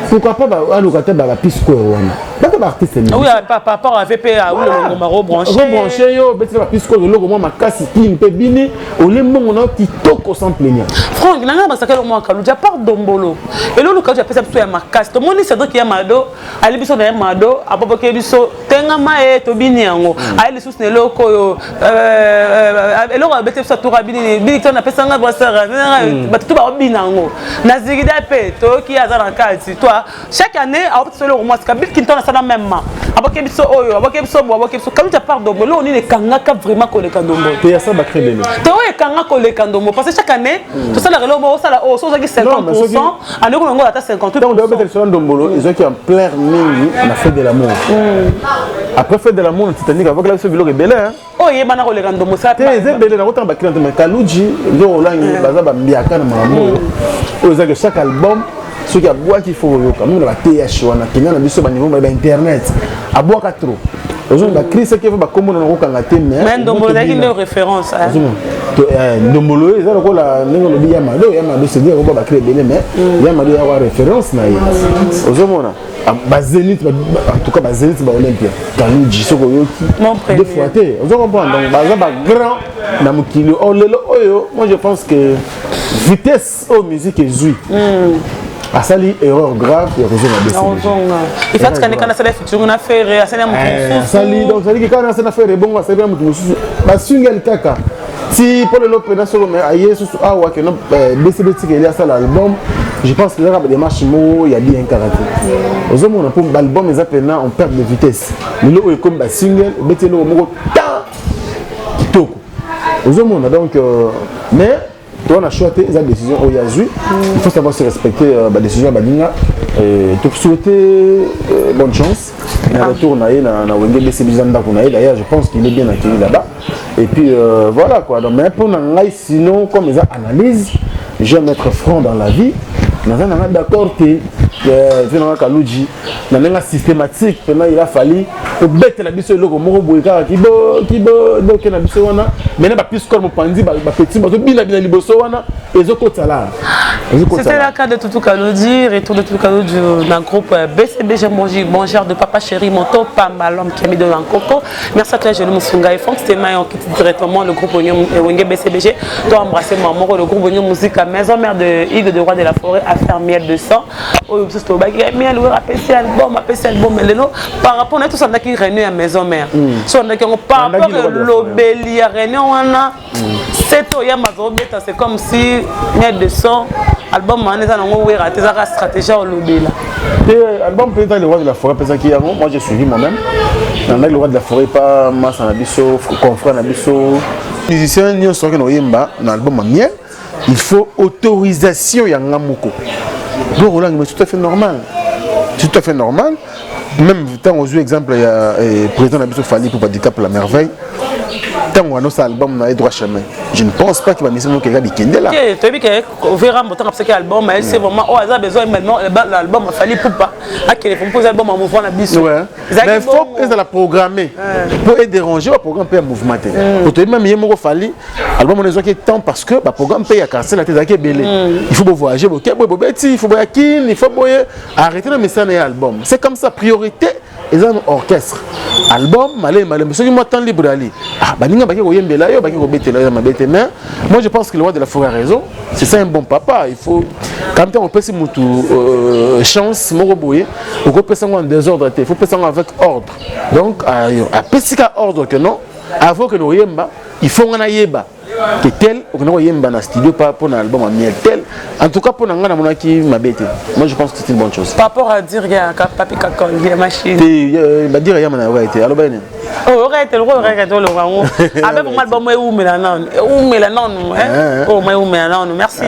pourquoi pas ba locataire ba piste quoi wana ba artiste oui par rapport à VP à où le ngomaro branché yo beti ba piste quoi loko moi makasi qui pe bini au le mongo qui toko sans plaignant Franck nanga basaka le moi Kaluja par dombolo et lolo Kaluja pesa biso ya makasi to moni c'est donc ya mado ali biso na mado apopoke biso tenga mae to bini yango ali sus ne loko yo eloko beti biso to rabini bini to na pesa nga brasera batu ba binango na zigida pe to ki azana kati toi chaque année apopoke le moi c'est bit kinto na sala même apopoke biso oyo apopoke biso Kaluja par dombolo ni ne kanga ka vraiment ko le kandombo te ya ça ba créer le to e kanga ko le kandombo parce que chaque année tout ça la relo mo ça la o so 50% ane ko ngo ata 58%. On doit mettre sur un dombolo ils ont qui en plein mingi on a fait de l'amour après fait de l'amour Titanic avec la ce vélo rebelle hein oh yeba na ko le kandombo ça te rebelle na ko tamba client mais Kaluji ndio olangi baza ba mbiaka na maman o za que chaque album ceux qui a bois qu'il faut yo quand même la TH wana kenya na biso ba niveau ba internet a bois ka trop aujourd'hui la crise qui va comme on a kanga te mais dombolo là une référence dombolo ils ont la ningo lo yamado c'est dire ko ba créer belé mais yamado ya wa référence na ye ozomona ba Zénith en tout cas ba Zénith ba Olympia Kaluji soko yoki deux fois te ozomona donc ba grand na mukili o lelo oyo moi je pense que vitesse au musique est zui à ça li erreur grave et raison à décider il faut que quand ça fait featuring na faire ça na mutu ça li donc ça dit que quand ça na faire bon ça na mutu ba single kaka si pour le lope na solo mais aye sous awa que non BCB il y a ça l'album je pense que là des marches mo il y a bien karaté aux hommes on a pour l'album les appels on perd de vitesse le lot est comme ba single betelo mo ta kitoko aux hommes on a donc mais on a choisi la décision au Yazui. Il faut savoir se respecter la décision Badinga. te souhaiter bonne chance. Il retourne à Wenge BCBG d'ailleurs, je pense qu'il est bien accueilli là-bas. Et puis voilà quoi. Donc, mais pour nous, sinon, comme les analyses, j'aime être franc dans la vie. Nous sommes d'accord que la systématique, il a fallu bête la biso loko moko boyka kibo donc na biso wana mais na plus comme pandi ba petit ba to bina liboso wana ezokotala. C'était le cas de Toutou Kalodi, retour de Toutou Kalodi d'un groupe BCBG Mangeur de Papa Chéri Monto Pamba, l'homme qui a mis de l'encoco. Merci à toi, Jérémy Moussunga et Franck Stémaillon qui dit directement le groupe Wenge BCBG. Toi, embrasser maman, le groupe Wenge Musique, maison mère de Hugues de Roi de la Forêt, à faire miel de sang. Oh, c'est au bac, miel, apprécié album, mais par rapport à tout ça, on a qui réunit à maison mère. Par rapport à l'obéli à réunion, c'est comme si miel de sang. Album stratégie au lobby là. Album peut-être le roi de la forêt moi j'ai suivi moi-même. Le roi de la forêt pas Massa Nabiso, confrère Nabiso. Musicien ni on no yemba dans l'album miel, il faut autorisation ya ngamoko. Donc Roland mais tout à fait normal. Tout à fait normal. Même tant aux yeux exemple il y a président Nabiso Fali pour handicap la merveille. Tant on a nos albums na droit chemin. Je ne pense pas qu'il va missionner quelqu'un de Kende là. Tu as vu qu'on verra mon temps comme ça album mais c'est vraiment oh ça besoin maintenant l'album il fallait pas à quel faut poser album en mouvement la biso. Ouais. Mais il faut que ça la programmer. Pour être dérangé au programme peut mouvementer. Pour te même yemo fallait album on est qui temps parce que ba programme peut y casser la tête à belé. Il faut voyager il faut boyakin, il faut arrêter le message dans album. C'est comme ça priorité. Ils ont un orchestre. Album, malé, ceux qui m'ont temps libre d'aller. Ah, baninga baki koyembe là, yo baki kobete là, ma bête mais moi je pense que le roi de la forêt a raison. C'est ça un bon papa. Il faut quand on peut se mutu chance, moko boye, on peut passer en désordre, il faut passer avec ordre. Donc à pesika ordre que non, avant que nous yemba, il faut qu'on yeba. Que tel, on a yemba na studio pas pour un album en miel tel. En tout cas pour n'anga na monaki ma bête. Moi je pense que c'est une bonne chose. Par rapport à dire ya papi kakol via machine. Il va dire ya mana aurait été. Alors ben. Oh aurait été le roi. Avec mon album où melanon hein. Oh moi où melanon. Merci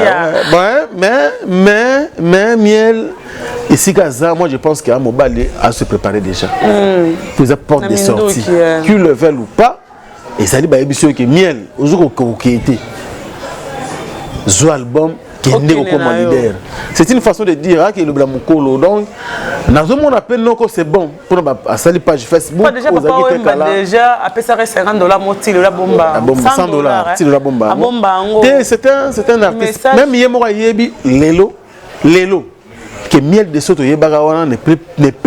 mais miel ici Gaza moi je pense qu'il y a mobile à se préparer déjà. Vous apportez des sorties. Tu le veux ou pas. Et ça dit bah émission qui miel aujourd'hui qui était zo album qui est né comme leader. C'est une façon de dire que le blamukolo donc dans ce monde appelle non que c'est bon pour à sa page Facebook pas déjà papa déjà après ça reste $50 moti la bomba $100 ti la bomba c'est un artiste même yemo yebi lelo que miel de soto yebaka wana ne peut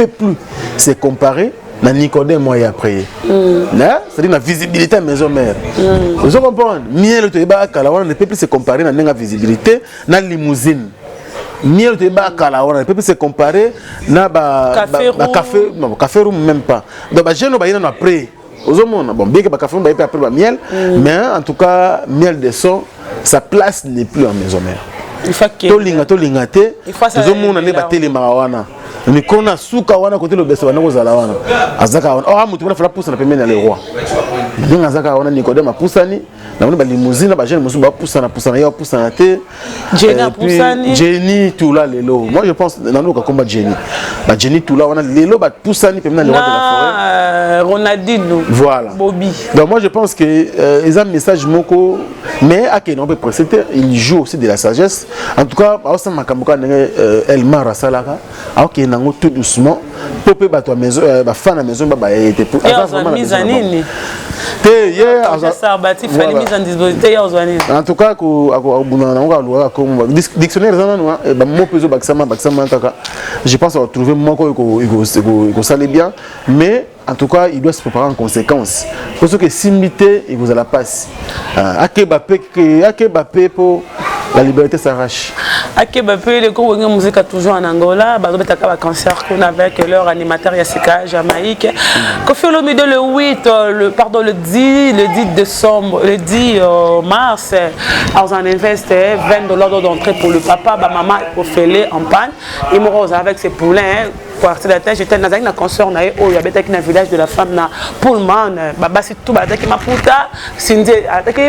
plus se comparer na Nicodème moi et après là c'est-à-dire la visibilité à maison mère vous comprenez miel to yeba kala wana ne peut plus se comparer na visibilité na limousine miel to yeba kala wana ne peut plus se comparer na café room même pas donc ba jeune ba yina après vous monde bon bien que ba café room ba après ba miel mais en tout cas miel de son sa place n'est plus en maison mère il faut que tolinga te vous monde ne ba télé wana ni kona suka wana côté le besa wana kozala wana azaka wana oh mutu wana fala poussa na pembeni ya le roi ndinga azaka wana Nicodème apusani na moni ba limousine ba jeune musu ba poussa na ya poussa na te Jenny tout là lelo moi je pense nanoka combat Jenny ba Jenny tout là wana lelo ba poussani pembeni na le roi de la forêt Ronaldinho voilà Bobby donc moi je pense que ils ont un message moko mais à quel on peut précéder il joue aussi de la sagesse en tout cas au sein makamboka Elmar Asalaka OK nango tout doucement pour pe bato maison ba fan à maison ba été pour mise en ligne mise en disposition en tout cas dictionnaire ba mo peso baksama kaka je pense à trouver moko il saler bien mais en tout cas il doit se préparer en conséquence parce que simité il vous a la passe Akebape pour la liberté s'arrache. Akebape le groupe Wenge Musique a toujours en Angola bazobeta ka cancer qu'on avec leur animateur Yassika Jamaïque Kofi Olomide le 10 décembre le 10 mars on investit $20 d'entrée pour le papa maman pour fêler en panne et morose avec ses poulains quartier de la terre, j'étais dans un concert, il y avait un village de la femme, Pullman, Babasi tout, ma puta, Cindy,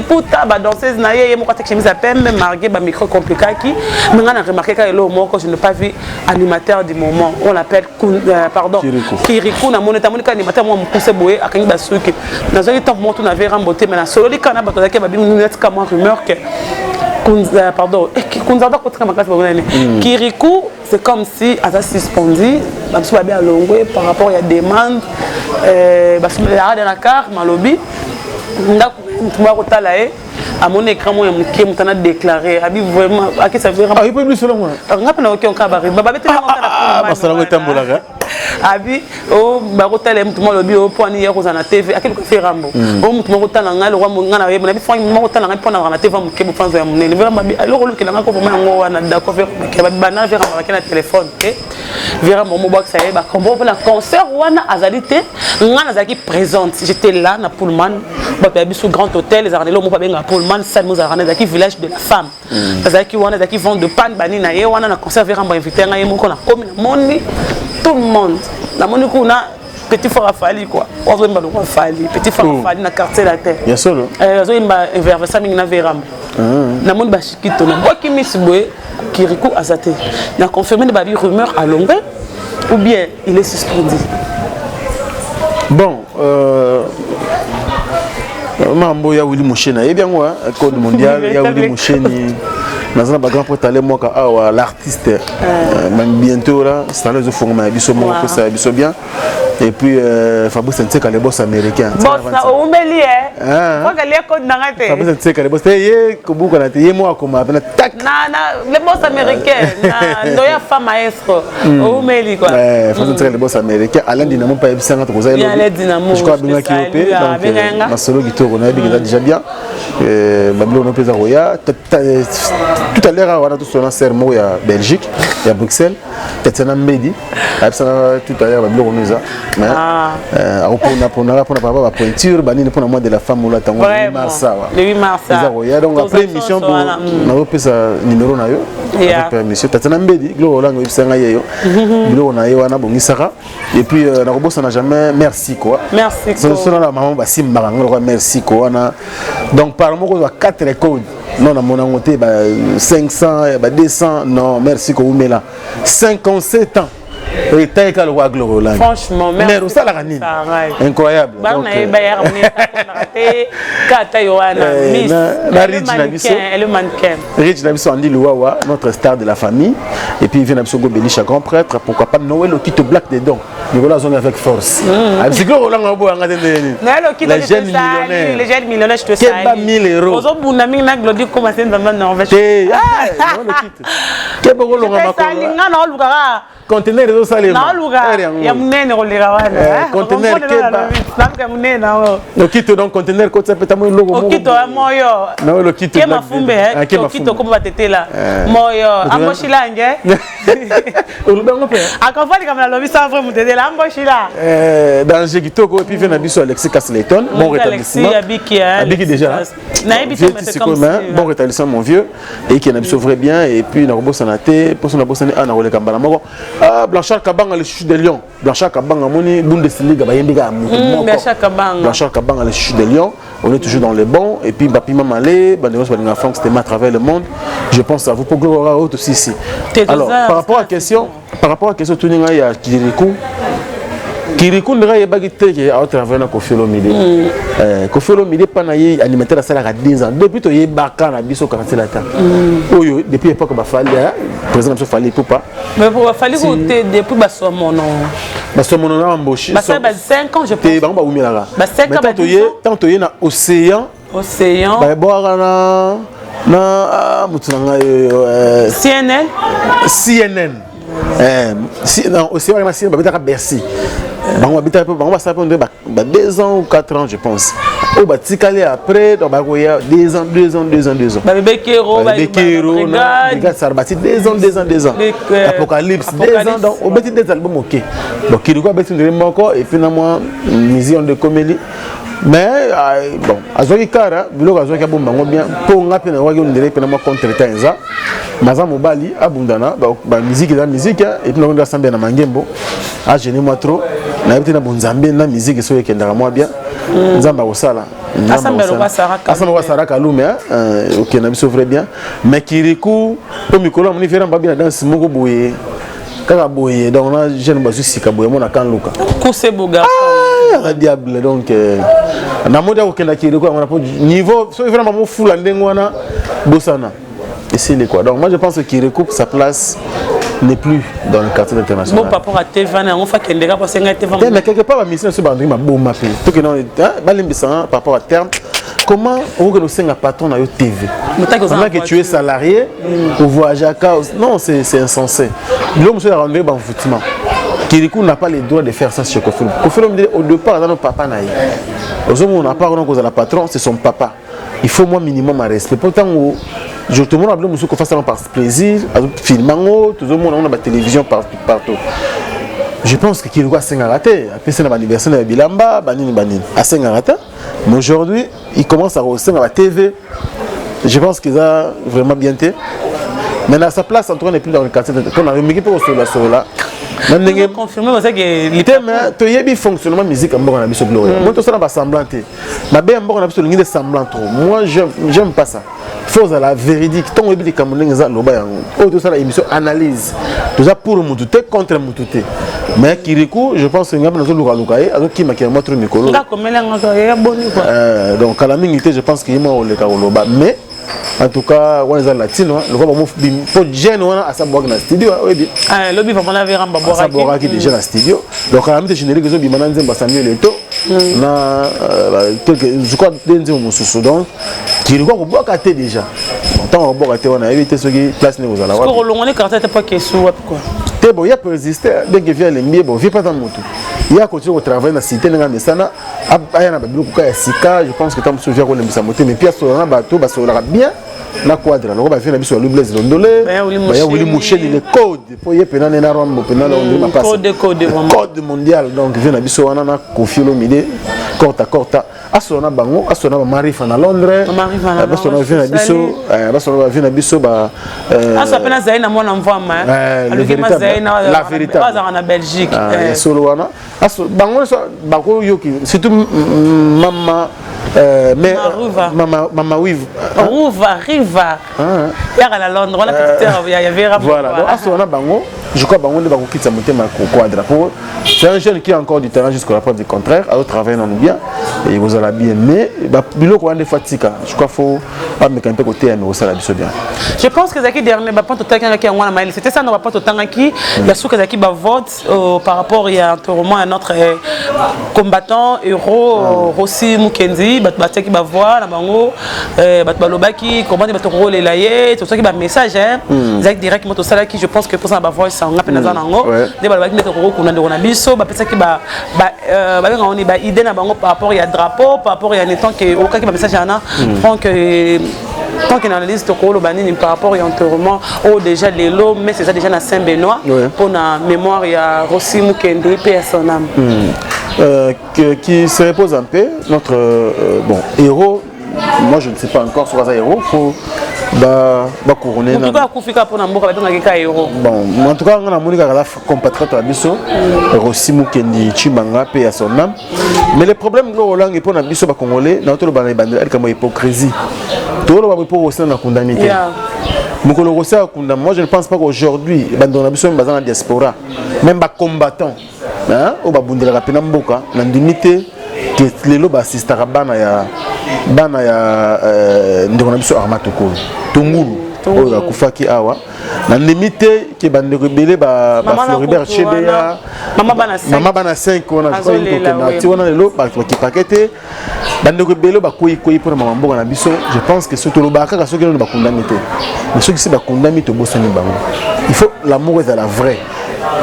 puta, danseuse, il y a chemise à peine, même marqué, micro compliqué, mais on a remarqué que je n'ai pas vu animateur du moment, on l'appelle, pardon, Kirikou, na mon animateur, moi, mon conseil, à Kangi Basuki. Dans un temps, moi, on avait remboté, mais la solo, il y a un rumeur que. Pardon, Kirikou, c'est comme si elle a suspendu, par rapport à la demande, dans la carte, Malobi, à mon écran, moi, je me déclaré. Vraiment, à qui ça veut dire? Ah, il peut plus selon moi. Abi o bakotala mtu molo bi o poni yako za na TV akili ko ferambo o mtu mokotala ngalo wa ngana yebo na bi fanya mokotala ngai pona na TV mukebo fanzo ya munene vraiment bi aloko lokela ngako vraiment ngo wana dako fe ba bana vera ba kana téléphone ke vera mo box ça ba kombo na concert wana azalite ngana zaki présente j'étais là na Pullman ba bi sous grand hôtel les arnelo mo ba benga Pullman ça nous a ramené zaki village de la femme zaki wana zaki vente de pan bani na ye wana na concert vera mba invité ngai mo ko na komi na moni tout le monde. La moni kuna petit frère Fali quoi. On veut me Fali, petit frère Fali na quartier la terre. Bien sûr. Zo imba vers ça mingi na veram. Na moni ba shikito na boki misboé Kirikou azate. Na confirmé de babi rumeur à longueur ou bien il est suspendu. Bon mambo ya Willy Mouchena. Eh bien moi, code mondial ya Willy Moucheni. Maintenant, je vais parler de l'artiste. Bientôt, c'est là que je vais bien. Et puis, Fabrice Nseka, les boss américains. Boss, on est lié. Fabrice Nseka, les boss. Les boss américains. Ndoya femme maestro. On est lié. Fabrice Nseka, les boss américains. Alain Dynamo, pas Epicent, je crois que c'est un donc, solo guitare, on a déjà bien. Babylone Pesa Roya. Tout à l'heure, on a tout son serment il y a Belgique, il y a Bruxelles, Tatiana Mbedi, tout à l'heure, on a ça. On a la pointure, on a de la femme, on a le 8 mars. Le 8 mars. Donc après l'émission, on a fait ça numéro na yo. Après l'émission, Tatiana Mbedi, on a eu ça on a eu un bon Isara. Et puis on n'a jamais merci quoi. Merci. C'est la maman Bassim Marang, merci quoi. Donc par rapport à 4 codes. Non, on a monté 500, 200, non, merci qu'on vous met là. 57 ans. Franchement, merci. Incroyable. Le mannequin. Rich Nabiso Andy Louawa, notre star de la famille. Et puis il vient Nabiso Gobelisha, grand prêtre. Pourquoi pas Noël le quitte black dedans. Nous voilà zone avec force. La jeune millionnaire. Les jeunes millionnaires, je te salue. Keba 1000 euros. Aux autres, vous n'avez pas glorieux comme c'est dans la Norvège. Keba Rolong conteneur de salé. Conteneur le kit donc conteneur côté ça peut être logo moyo. Kit moyo. Non le kit. Kema fumbe kit comme batete là. Moyo amboshila nge. Olubango pe. Akafali comme la lobi ça vrai mutete là amboshila. Dans jeu kitoko et puis vient Abisso Alexis Casleton, bon rétablissement. Abiki déjà. Bon rétablissement mon vieux et qui Abisso vrai bien et puis na robo sanaté pour son abossane ana role kambala moko. Ah, Blanchard Kabanga, le chute de Lyon. Blanchard Kabanga, moni Bundesliga, Blanchard Kabanga, le chute de Lyon. On est toujours dans les bons. Et puis, Bapi Mamalé, Franck, c'était à travers le monde. Je pense à vous pour Gloria Haute aussi ici. Alors, par rapport à la question, tout le monde a Kirikou. Kirikou ndra yebaki teke à travers na Koffi Olomide. Koffi Olomide panaye animateur à ça à 10 ans. Depuis to yebaka na biso quartier la terre. Oyo depuis époque ba fali président so fali poupa. Mais pour fali ko depuis ba so mono. Ba so mono na embauché. Ba ça ba 5 ans je pense. Te ba umila la. Ba 5 ans ba tant to na océan. Océan. Ba boira na mutunanga CNN. Si non océan na CNN ba beta Bercy. On va 2 ans ou 4 ans, je pense. On va ticaler après, on va 2 ans. Bébé Kero, Brigade Sarbati, 2 ans. Apocalypse, 2 ans. Donc, on va des albums, ok. Donc, il y a des albums, et puis, finalement, Mission de Comédie. mais bon azoki kara biloko azoki abomba ngo bien po ngapi na waki ondele pena mo contre-temps eza maza mobali abundana ba musique la musique et puis on sambia na mangembo a gêner moi trop na yebite na bonzambe na musique so yekendaka moi bien nzamba osala asamba wa saraka lume OK na biso vrai bien mais Kirikou po mikolo moni fera mbabi na danse moko boye kaka boye donc na jeune basu sika boye mona kan luka kose boga la diable donc na mode ya kokenda Kirikou on a niveau so vraiment mo fula ndengo wana bosana et c'est les quoi donc moi je pense que Kirikou sa place n'est plus dans le quartier international. Bon, par rapport à TV, on fait qu'il y a TV. Mais quelque part, la mission sur Bandri m'a beau mappé. Tout que non, par rapport à terme, comment on que nous sommes un patron à TV. Comment que tu es salarié pour voyager à cause. Non, c'est insensé. L'homme se rendre dans le foutement. Kirikou n'a pas le droit de faire ça chez Kofi. Kofi me dit au départ dans nos papas naï. Aux hommes on n'a pas cause à la patron, c'est son papa. Il faut moi minimum un respect. Pourtant je te montre que nous faisons par plaisir, filmant, tout le monde a la télévision partout. Je pense que Kirikou a 5 ans raté. Après c'est l'anniversaire de Bilamba, Banini. À 5 ans raté. Mais aujourd'hui, il commence à recevoir la TV. Je pense qu'il a vraiment bien été. Mais à sa place, en tout cas, on n'est plus dans le quartier. On a remis pour ce là. Je confirme que tu as un fonctionnement musique en bon abisso gloria. Moi tout ça n'a semblant. Ma bien bon abisso l'ingé de semblant trop. Moi j'aime pas ça. Faut à la véridique. Tant que les Camerounais ont loba yango. Tout ça la émission analyse. Tout ça pour Moutouté contre Moutouté. Mais Kirikou, je pense que nous avons besoin de lukaye. Alors qui m'a montré micro. Donc à la minute, je pense qu'il y a le loba. Mais en tout cas, on est latino. Le gars pour jeune on a sa boîte dans studio. Ah, le bif on a vu Ramba Bora. Sa boîte qui déjà dans studio. Donc à la minute générique ils ont bimana nzemba Samuel Eto. Na quelques je crois denze mususu donc qui le gars ko boîte até déjà. Tant on boîte on a évité ce qui place ne vous allez voir. Parce que on est quand t'es pas question quoi. T'es bon, il y a persisté dès que vient les mieux bon, viens pas dans moto. Il y a continué au travail dans la cité nga mesana. Aya na babilo ko ya sika, je pense que tant monsieur vient ko le moto mais puis sur na bateau ba sur la bien. Na quadra loko ba fina biso lublez londolé ba ya wili moucheli le code po ye pena na rombo pena la on pas code mondial donc vient na biso wana na confilo mide corta asona bango asona ba marifa na Londres asona vient na biso asona vient na biso ba asa pena zaina mona mvama la véritable bazana na Belgique solo wana aso bango so bako yoki surtout mama mais Mama Wiv Riva ya la Londres on a petite ya vera voilà donc asona bango je crois bango ba ko kitsa motema ko quadra pour c'est un jeune qui a encore du terrain jusqu'à la preuve du contraire à travailler dans bien et vous allez bien mais biloko ande fatika je crois faut mettre un peu côté mais ça la biso bien je pense que zaki dernier ba pas total qui ngwana mail c'était ça non pas total qui la souka zaki ba vote par rapport il y a entourement à notre combattant héros Rossi Mukendi ba qui ba voix na bango ba balobaki comment ba to rôle la yé tout ça qui ba message hein zaki directement tout ça qui je pense que pour ça ba voix ça on appelle dans nango de balobaki mettre ko kuna ndona biso ba pesa qui ba on est ba idée na bango par rapport il y a drapeau par rapport il y a tant que au cas qui ba message ana prend que tant qu'il analyse le rôle banini par rapport à enterrement ou déjà les lots mais c'est ça déjà na Saint-Benoît pour la mémoire il y a Rossi Mukendi paix à son âme qui se repose en paix notre bon héros moi je ne sais pas encore sur un héros faut couronner en tout cas kufika pour na mboka ba héros bon en tout cas on a monika la compatriote à biso Rossi Mukendi Chimanga paix à son âme mais le problème gros langue pour na biso ba congolais na to ba bandela comme hypocrisie tout le monde pour aussi na condamné mukolo Rossi a condamné moi je ne pense pas qu'aujourd'hui bandona biso même dans la diaspora même ba combattant hein o ba bundela ka pena mboka na ndimité que lelo ba assistera bana ya ndona biso armatoko tongulu oyo akufaki awa na limite ke bande rebele ba Floribert Chebeya mama bana 5 on a ko na lelo ba ki pakete bande rebele ba koyi pour mama mboka na biso je pense que surtout le baka ka soki no ba condamné mais ceux qui se ba condamné to bosani bango il faut l'amour est à la vraie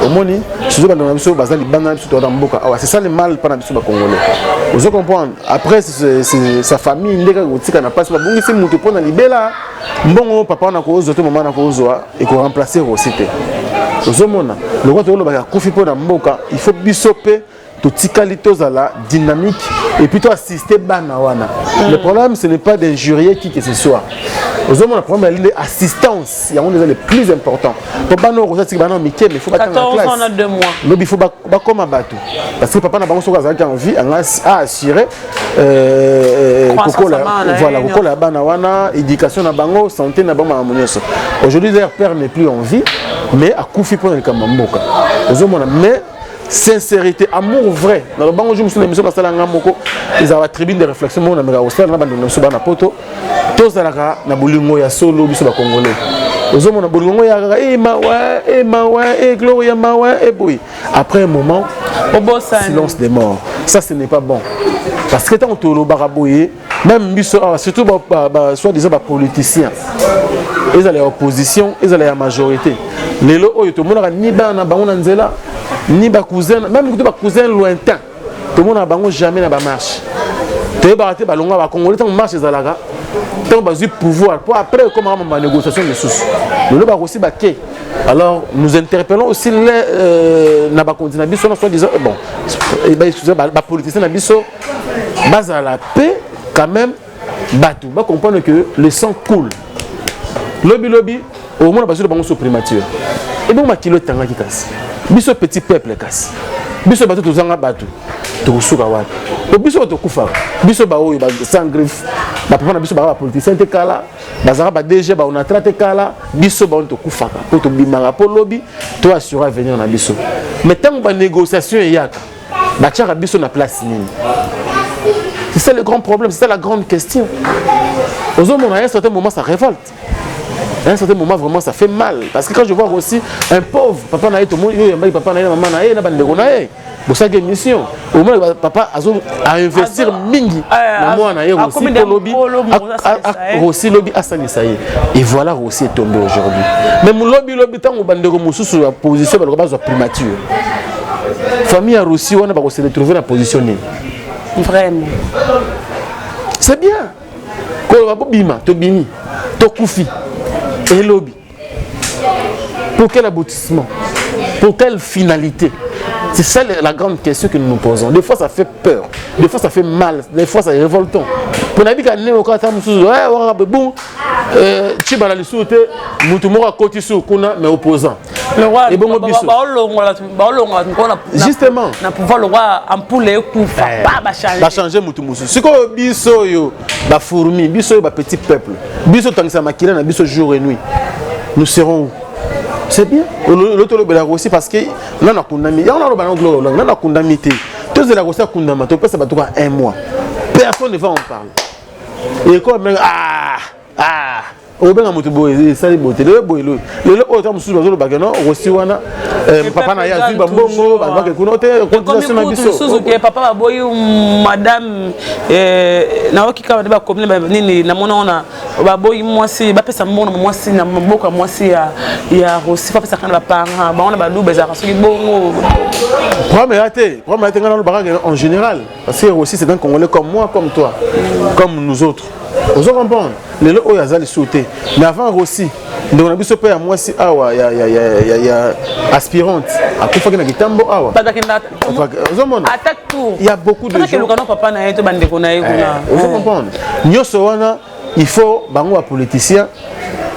au moni surtout bande na biso bazali bana biso to na mboka awa c'est ça le mal para biso ba congolais vous comprendre après c'est sa famille ndeka kotika na passe ba bongi c'est mutu pona libela mbongo papa na ko zoto mama na ko zoa et ko remplacer Rossi te ozomona le roi to lo ba kufi pona mboka il faut bisope totikali tozala dynamique et puis toi assister bana wana. Le problème ce n'est pas d'injurier qui que ce soit. Aux hommes, le problème c'est l'assistance. Il y a un des plus importants. Pour bana rosa c'est bana miké mais il faut pas attendre la classe. 14 ans, on a 2 mois. Mais il faut pas comme un bateau. Parce que papa n'a pas envie à assurer voilà la bana wana éducation na bango santé na bango harmonieuse. Aujourd'hui leur père n'est plus en vie mais à koufi pour le kamamboka. Aux hommes mais sincérité, amour vrai. Dans le banc, je me suis dit, je suis allé ils ont la tribune de réflexion, on a mis au stade, on a mis au poto. Tous à la na bolingo ya solo, biso ba congolais. Aux hommes, on a bolingo ya mawa, gloria mawa, boy. Après un moment, silence des morts. Ça, ce n'est pas bon. Parce que tant que tu baraboyer, même biso, surtout soit-disant politiciens, ils ont l'opposition, ils ont la majorité. Les lots, tout le monde a ni bana bango nzela. Ni ba cousin même que ba cousin lointain tout le monde n'a jamais na ba marche te ba te ba longa ba congolais tant marche ezalaka tant ba pouvoir pour après comment ma négociation de sous le ba aussi ba ke alors nous interpellons aussi les na ba continent biso soit disant bon et ba excusez ba politicien na biso basa la paix quand même batu ba comprendre que le sang coule lobby au moins ba sur bango so primature et bon ma kilo tanga ki kasi biso petit peuple kasi biso bato tozanga bato tokusuka wapi to biso to kufa biso ba oyo ba sans griffe ba papa na biso ba politicien te kala bazaka ba DG ba on a traité kala biso ba on to kufa ko to bimanga po lobby to assurer avenir na biso mais tant ba négociation yaka ba tchaka biso na place nini. C'est ça le grand problème, c'est ça la grande question. Aux hommes à un certain moment ça révolte. À un certain moment, vraiment, ça fait mal. Parce que quand je vois aussi un pauvre, papa n'a tout le monde, papa n'a maman n'a pas pour ça, une mission. Au moins, papa a investi mingi. Maman n'a aussi pour lobby. Aussi lobby à Sanisaï. Et voilà, aussi est tombé aujourd'hui. Mais mon lobby, tant qu'on bande de remoussous sur la position, on va primature. Famille a Russie, on va se retrouver dans la position. Vraiment. C'est bien. Quand on va bima, to bimi, to koufi. Et lobby. Pour quel aboutissement? Pour quelle finalité? C'est ça la grande question que nous nous posons. Des fois ça fait peur, des fois ça fait mal, des fois ça est révoltant. Pour la vie qu'on est au cas où bon, tu vas aller sauter, nous à côté sur kuna mais opposant. Le roi, et bon justement, na pouvoir le roi ampoule kufa ba changer. Ba changer mutu musu. Ce que biso yo, ba fourmi, biso yo ba petit peuple. Biso tangisa makila na biso jour et nuit. Nous serons où? C'est bien. L'autre le aussi parce que là on a condamné. On a le ballon global. Là on a condamné. Tous les Russes ont condamné. Tu peux ça va durer un mois. Personne ne va en parler. Et comme au bien motuboy ça les beauté le boy le autant sous le bagano aussi wana papa na ya zuba mbongo ba ke kunote continuation na biso suzuki papa boy madame na okika ba komne ba nini na mona ona ba boy mwasi ba pesa mbongo mwasi na mboka mwasi ya Rossi papa sakana ba parents ba ona ba double za soki bongo problème ngana le bagage en général parce que Rossi c'est un Congolais comme moi comme toi comme nous autres. Vous comprenez? Les lots ont sauté. Mais avant aussi, on a vu ce père moi si awa ya aspirante. À tout fois que na kitambo awa. Attaque tout. Il y a beaucoup de gens. Papa na eto bande kona ekuna. Vous comprenez? Nyoso wana il faut bango ba politicien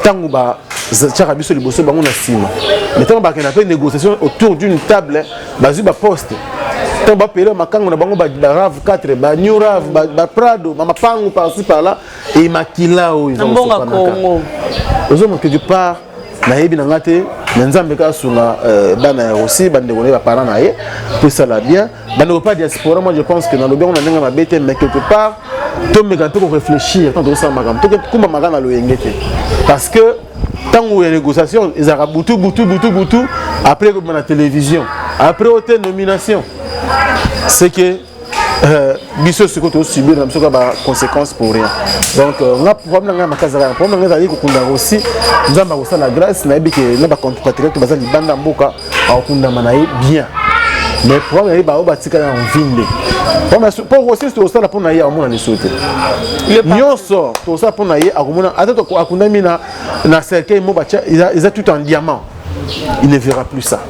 tango ba tchaka biso liboso bango na sima. Mais tango ba kana fait négociation autour d'une table bazu ba poste. Tant ba pele makango na bango ba rave 4 ba new rave ba prado mama pango par-ci par-là et makila o ils ont Congo. Aux hommes quelque part na yebi na ngate na nzambe ka sunga bana aussi bande ko ba parents na ye tout ça là bien bande pas diaspora moi je pense que dans le bien on a nga mabete mais quelque part to me quand on réfléchir quand on ça magam to kumba magana lo yengete parce que tant où il y a négociation ils a butu après comme la télévision après haute nomination c'est que biso ce que subir na biso ba conséquences pour rien donc on a problème na makazara problème na zali ko kunda aussi nzamba ko sala grâce na biki na ba compatriotes bazali banda mboka a kunda manaye bien mais problème ba obatika na vinde pour aussi to sala pour na ya omona ni sauter nyoso to sala pour na ya akomona ata to akunda mina na cercueil mo bacha ils a tout en diamant il ne verra plus ça.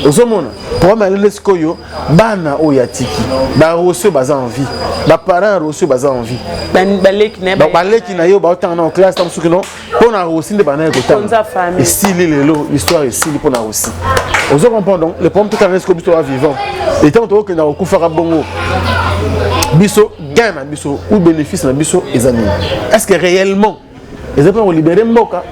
Ozomona, pour moi, les skoyo, bana oyatiki, ba reçu baza envie, ba parents reçu baza envie. Baleki na yo ba otanga en classe tam suki non, pour na reçu de bana ekotanga. Et si l'histoire est si pour na reçu. Ozo comprendre donc, le problème tout à l'heure c'est que biso vivant. Et tant que na okufaka bongo. Biso gain na biso ou bénéfice na biso ezani. Est-ce que réellement les gens ont libéré Mboka?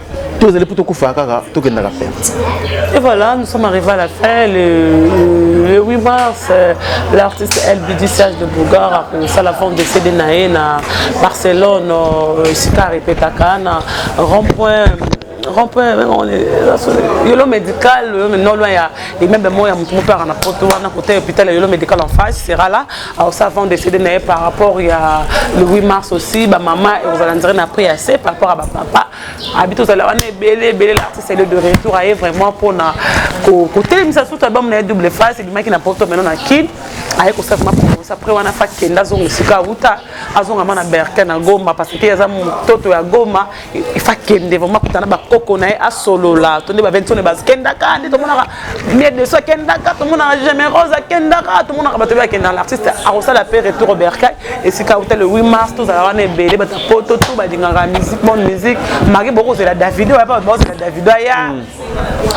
Et voilà, nous sommes arrivés à la fin. Le 8 mars, l'artiste LBD Serge de Bougar a commencé la vente de CD à Barcelone, Sikari Petakana, rond-point. Yolo médical, non loin, et même moi, mon père en a porté un côté hôpital, yolo médical en face, sera là. Alors ça avant de décider par rapport il y a le 8 mars aussi, ma maman et aux Alandrés n'a pris assez par rapport à ma papa. Habite aux Alandrés, belé l'artiste est de retour à vraiment pour na côté mais ça sous album na double face, et du mec qui n'a porté maintenant na kid. Avec ça m'a commencé après on a fait kenda zone sika uta azonga mana berka na Goma parce que yaza mtoto ya Goma il fa kende vraiment kutana ba koko na a solo là tonde ba 20 ba kenda ka ndi to mona mieux de ça kenda ka to mona jamais rose kenda ka to mona ba to ba kenda l'artiste a reçu la paix retour berka et sika uta le 8 mars to za wana belé ba poto to ba dinga musique bonne musique mari boko c'est la Davido pas c'est la Davido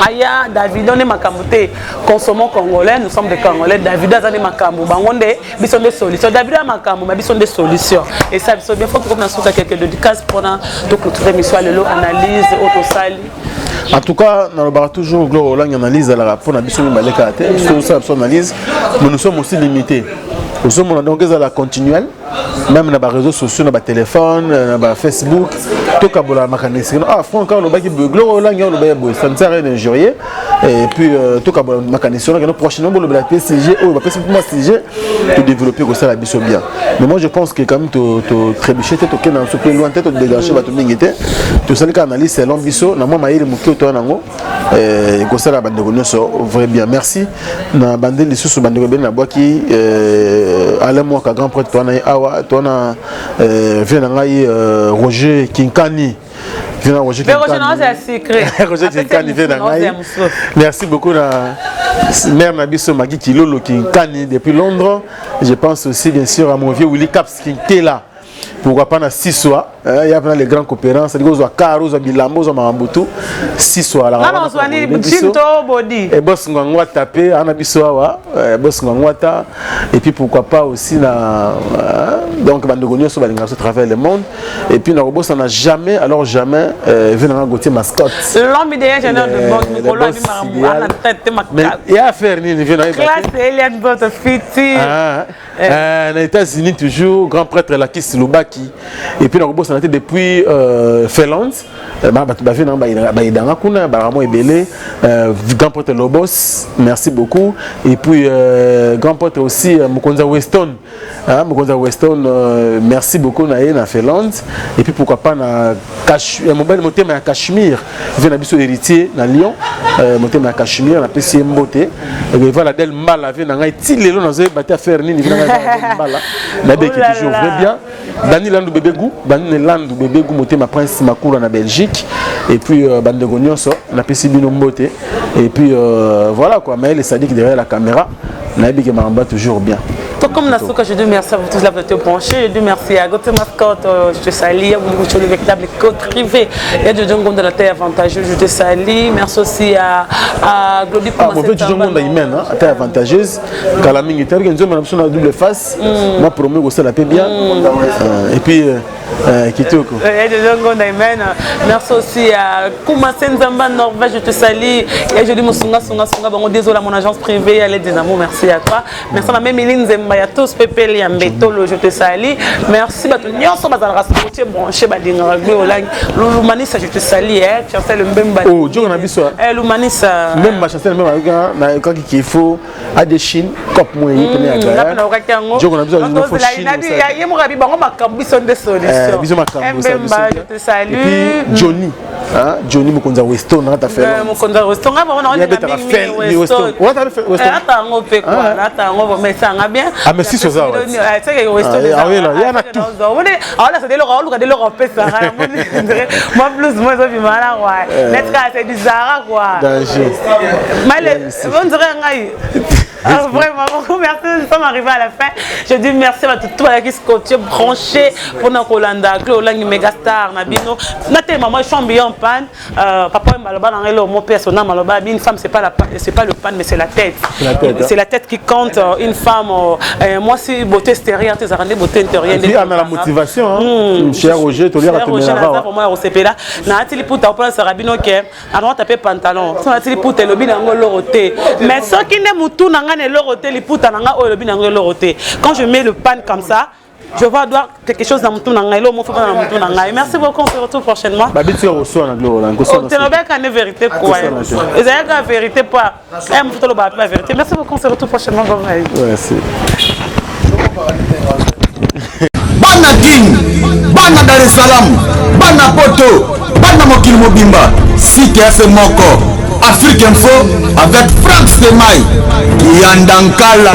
aya Davido ne makamute consommons congolais nous sommes des congolais Davido azali makambo bangonde biso des solutions Davido makambo mais biso des solutions et ça biso bien faut que on souka quelques dédicaces pendant donc notre émission le analyse autosali en tout cas on va toujours gloire analyse la rapport na biso baleka te sur ça analyse mais nous sommes aussi limités. Nous sommes donc à la continuelle, même dans les réseaux sociaux, dans les téléphones, dans Facebook, tout le monde a mécanisme. Ah, franchement, on a dit que ça ne sert à rien d'injurier. Et puis, tout le monde a mécanisme. Prochainement, on va PCG, on va PCG pour développer ça bien. Mais moi, je pense que quand même, tu trébucher, tu es dans ce plus loin, tu es dégagé, tu sais que l'analyse, c'est l'ambition. Normalement, il y a un et ça la bande de vrai bien. Merci. Na bande de sous bande de na boaki Alain Mwaka grand prêtre toi na awa toi na Roger Kinkani. Roger Kinkani merci beaucoup na mère Nabiso Magi Kilolo Kinkani depuis Londres. Je pense aussi bien sûr à mon vieux Willy Caps qui était là. Pourquoi pas na 6 soirs, il y a les grands coopérants, c'est-à-dire aux Karos, aux Bilambo, aux Marambutu, 6 soirs. Non, on a Jinto Body. Et Boss Ngangwa tapé, on a Bissoa, Boss Ngangwata, et puis pourquoi pas aussi na donc Bandogonios sur Balinga sur travers le monde. Et puis Narobo, ça n'a jamais, alors jamais vu dans un Gauthier mascotte. L'homme idéal, j'ai l'air de bon, Nicolas Bimarambo, à la tête de ma carte. Il y a affaire, il vient dans les classe, Eliane Botte Fiti. Les États-Unis, toujours, grand prêtre Lakis Lubaki. Et puis, on a été depuis Finlande. Grand prêtre Lobos, merci beaucoup. Et puis, grand prêtre aussi, Mukonza Weston. Mukonza Weston, merci beaucoup, na Finlande. Et puis, pourquoi pas, na thème à Cachemire. Il y a un héritier à Lyon. Mon thème à Cachemire, on a PC Mbote. Et voilà, Del Mbala, il y a un petit on a battu à faire Mbala. Qui est toujours très bien. Dani Landou Bébégou, Dani Landou Bébégou, monté ma prince Makoula en Belgique. Et puis Bandegonios, on a PC Bino Mbote. Et puis voilà quoi, mais les sadiques derrière la caméra, Nabi Maramba toujours bien. Tout comme Nasuka, je dis merci à vous tous d'avoir été branchés. Je dis merci à Gauthier Mascotte, je te salue, à vous sur le véritable code privé. Et de Djongon de la terre avantageuse, je te salue. Merci aussi à Glody pour ma Djongon de Imen, à terre avantageuse. Kalaming était organisé, mais on a la double face. Moi, promis que ça la paie bien. Et puis, Kitoko. Et de Djongon de Imen. Merci aussi à Kouma Senzamba Norvège, je te salue. Et je dis Moussunga, désolé à mon agence privée, à l'aide Dynamo, merci à toi. Merci à ma même Eline Zemba. Il y a tous Pépé Liambetolo, je te salue. Merci à tous. Nous sommes branchés. L'Oumanissa, je te salue. Chancel Mbemba. Oh, Dieu, on a vu ça. L'Oumanissa. Même ma chancel, même quand il faut, à des Chines, comme moi, il connaît à Gaïa. Dieu, on a vu ça. Il y a des solutions. Je te salue. Et puis, Johnny. Johnny Mokonza Weston na ta fait Mokonza Weston nga bon on est bien Weston on va faire Weston ata ngo pe quoi ata ngo mais ça nga bien ah mais si ça va c'est que Weston ah oui là il y a tout on est alors c'est de l'euro pe ça moi plus moi ça fait mal ouais net c'est du Zara quoi mais on dirait ngai alors vraiment, beaucoup merci, nous sommes arrivés à la fin. Je dis merci à tout le monde qui se continue branché pour notre Hollanda, Hollanda Megastar, Nabino. Naturellement, moi je suis bien en panne. Papa et Maloba, mon père, son nom Maloba, une femme c'est pas le pan, mais c'est la tête. C'est la tête qui compte. Une femme, moi si beauté extérieure, tes arrêtés beauté intérieure. Il y a la motivation, cher Roger, tu as Roger, pour moi au CP là. Nathalie Pouta, on prend ce rabino qui est avant taper pantalon. Nathalie Pouta, le bin en loroté. Mais ce qui n'est moutou quand je mets le pan comme ça, je vais avoir quelque chose dans mon tour. Merci beaucoup, on se retrouve prochainement. C'est vérité quoi. La vérité pas. La vérité. Merci beaucoup, on se retrouve prochainement. Merci. Bana King, Bana Dar es Salaam, Bana Poto, Bana Mokil Mobimba, CTF Moko, Afrique Info avec Franck Stemai, qui en Dankala.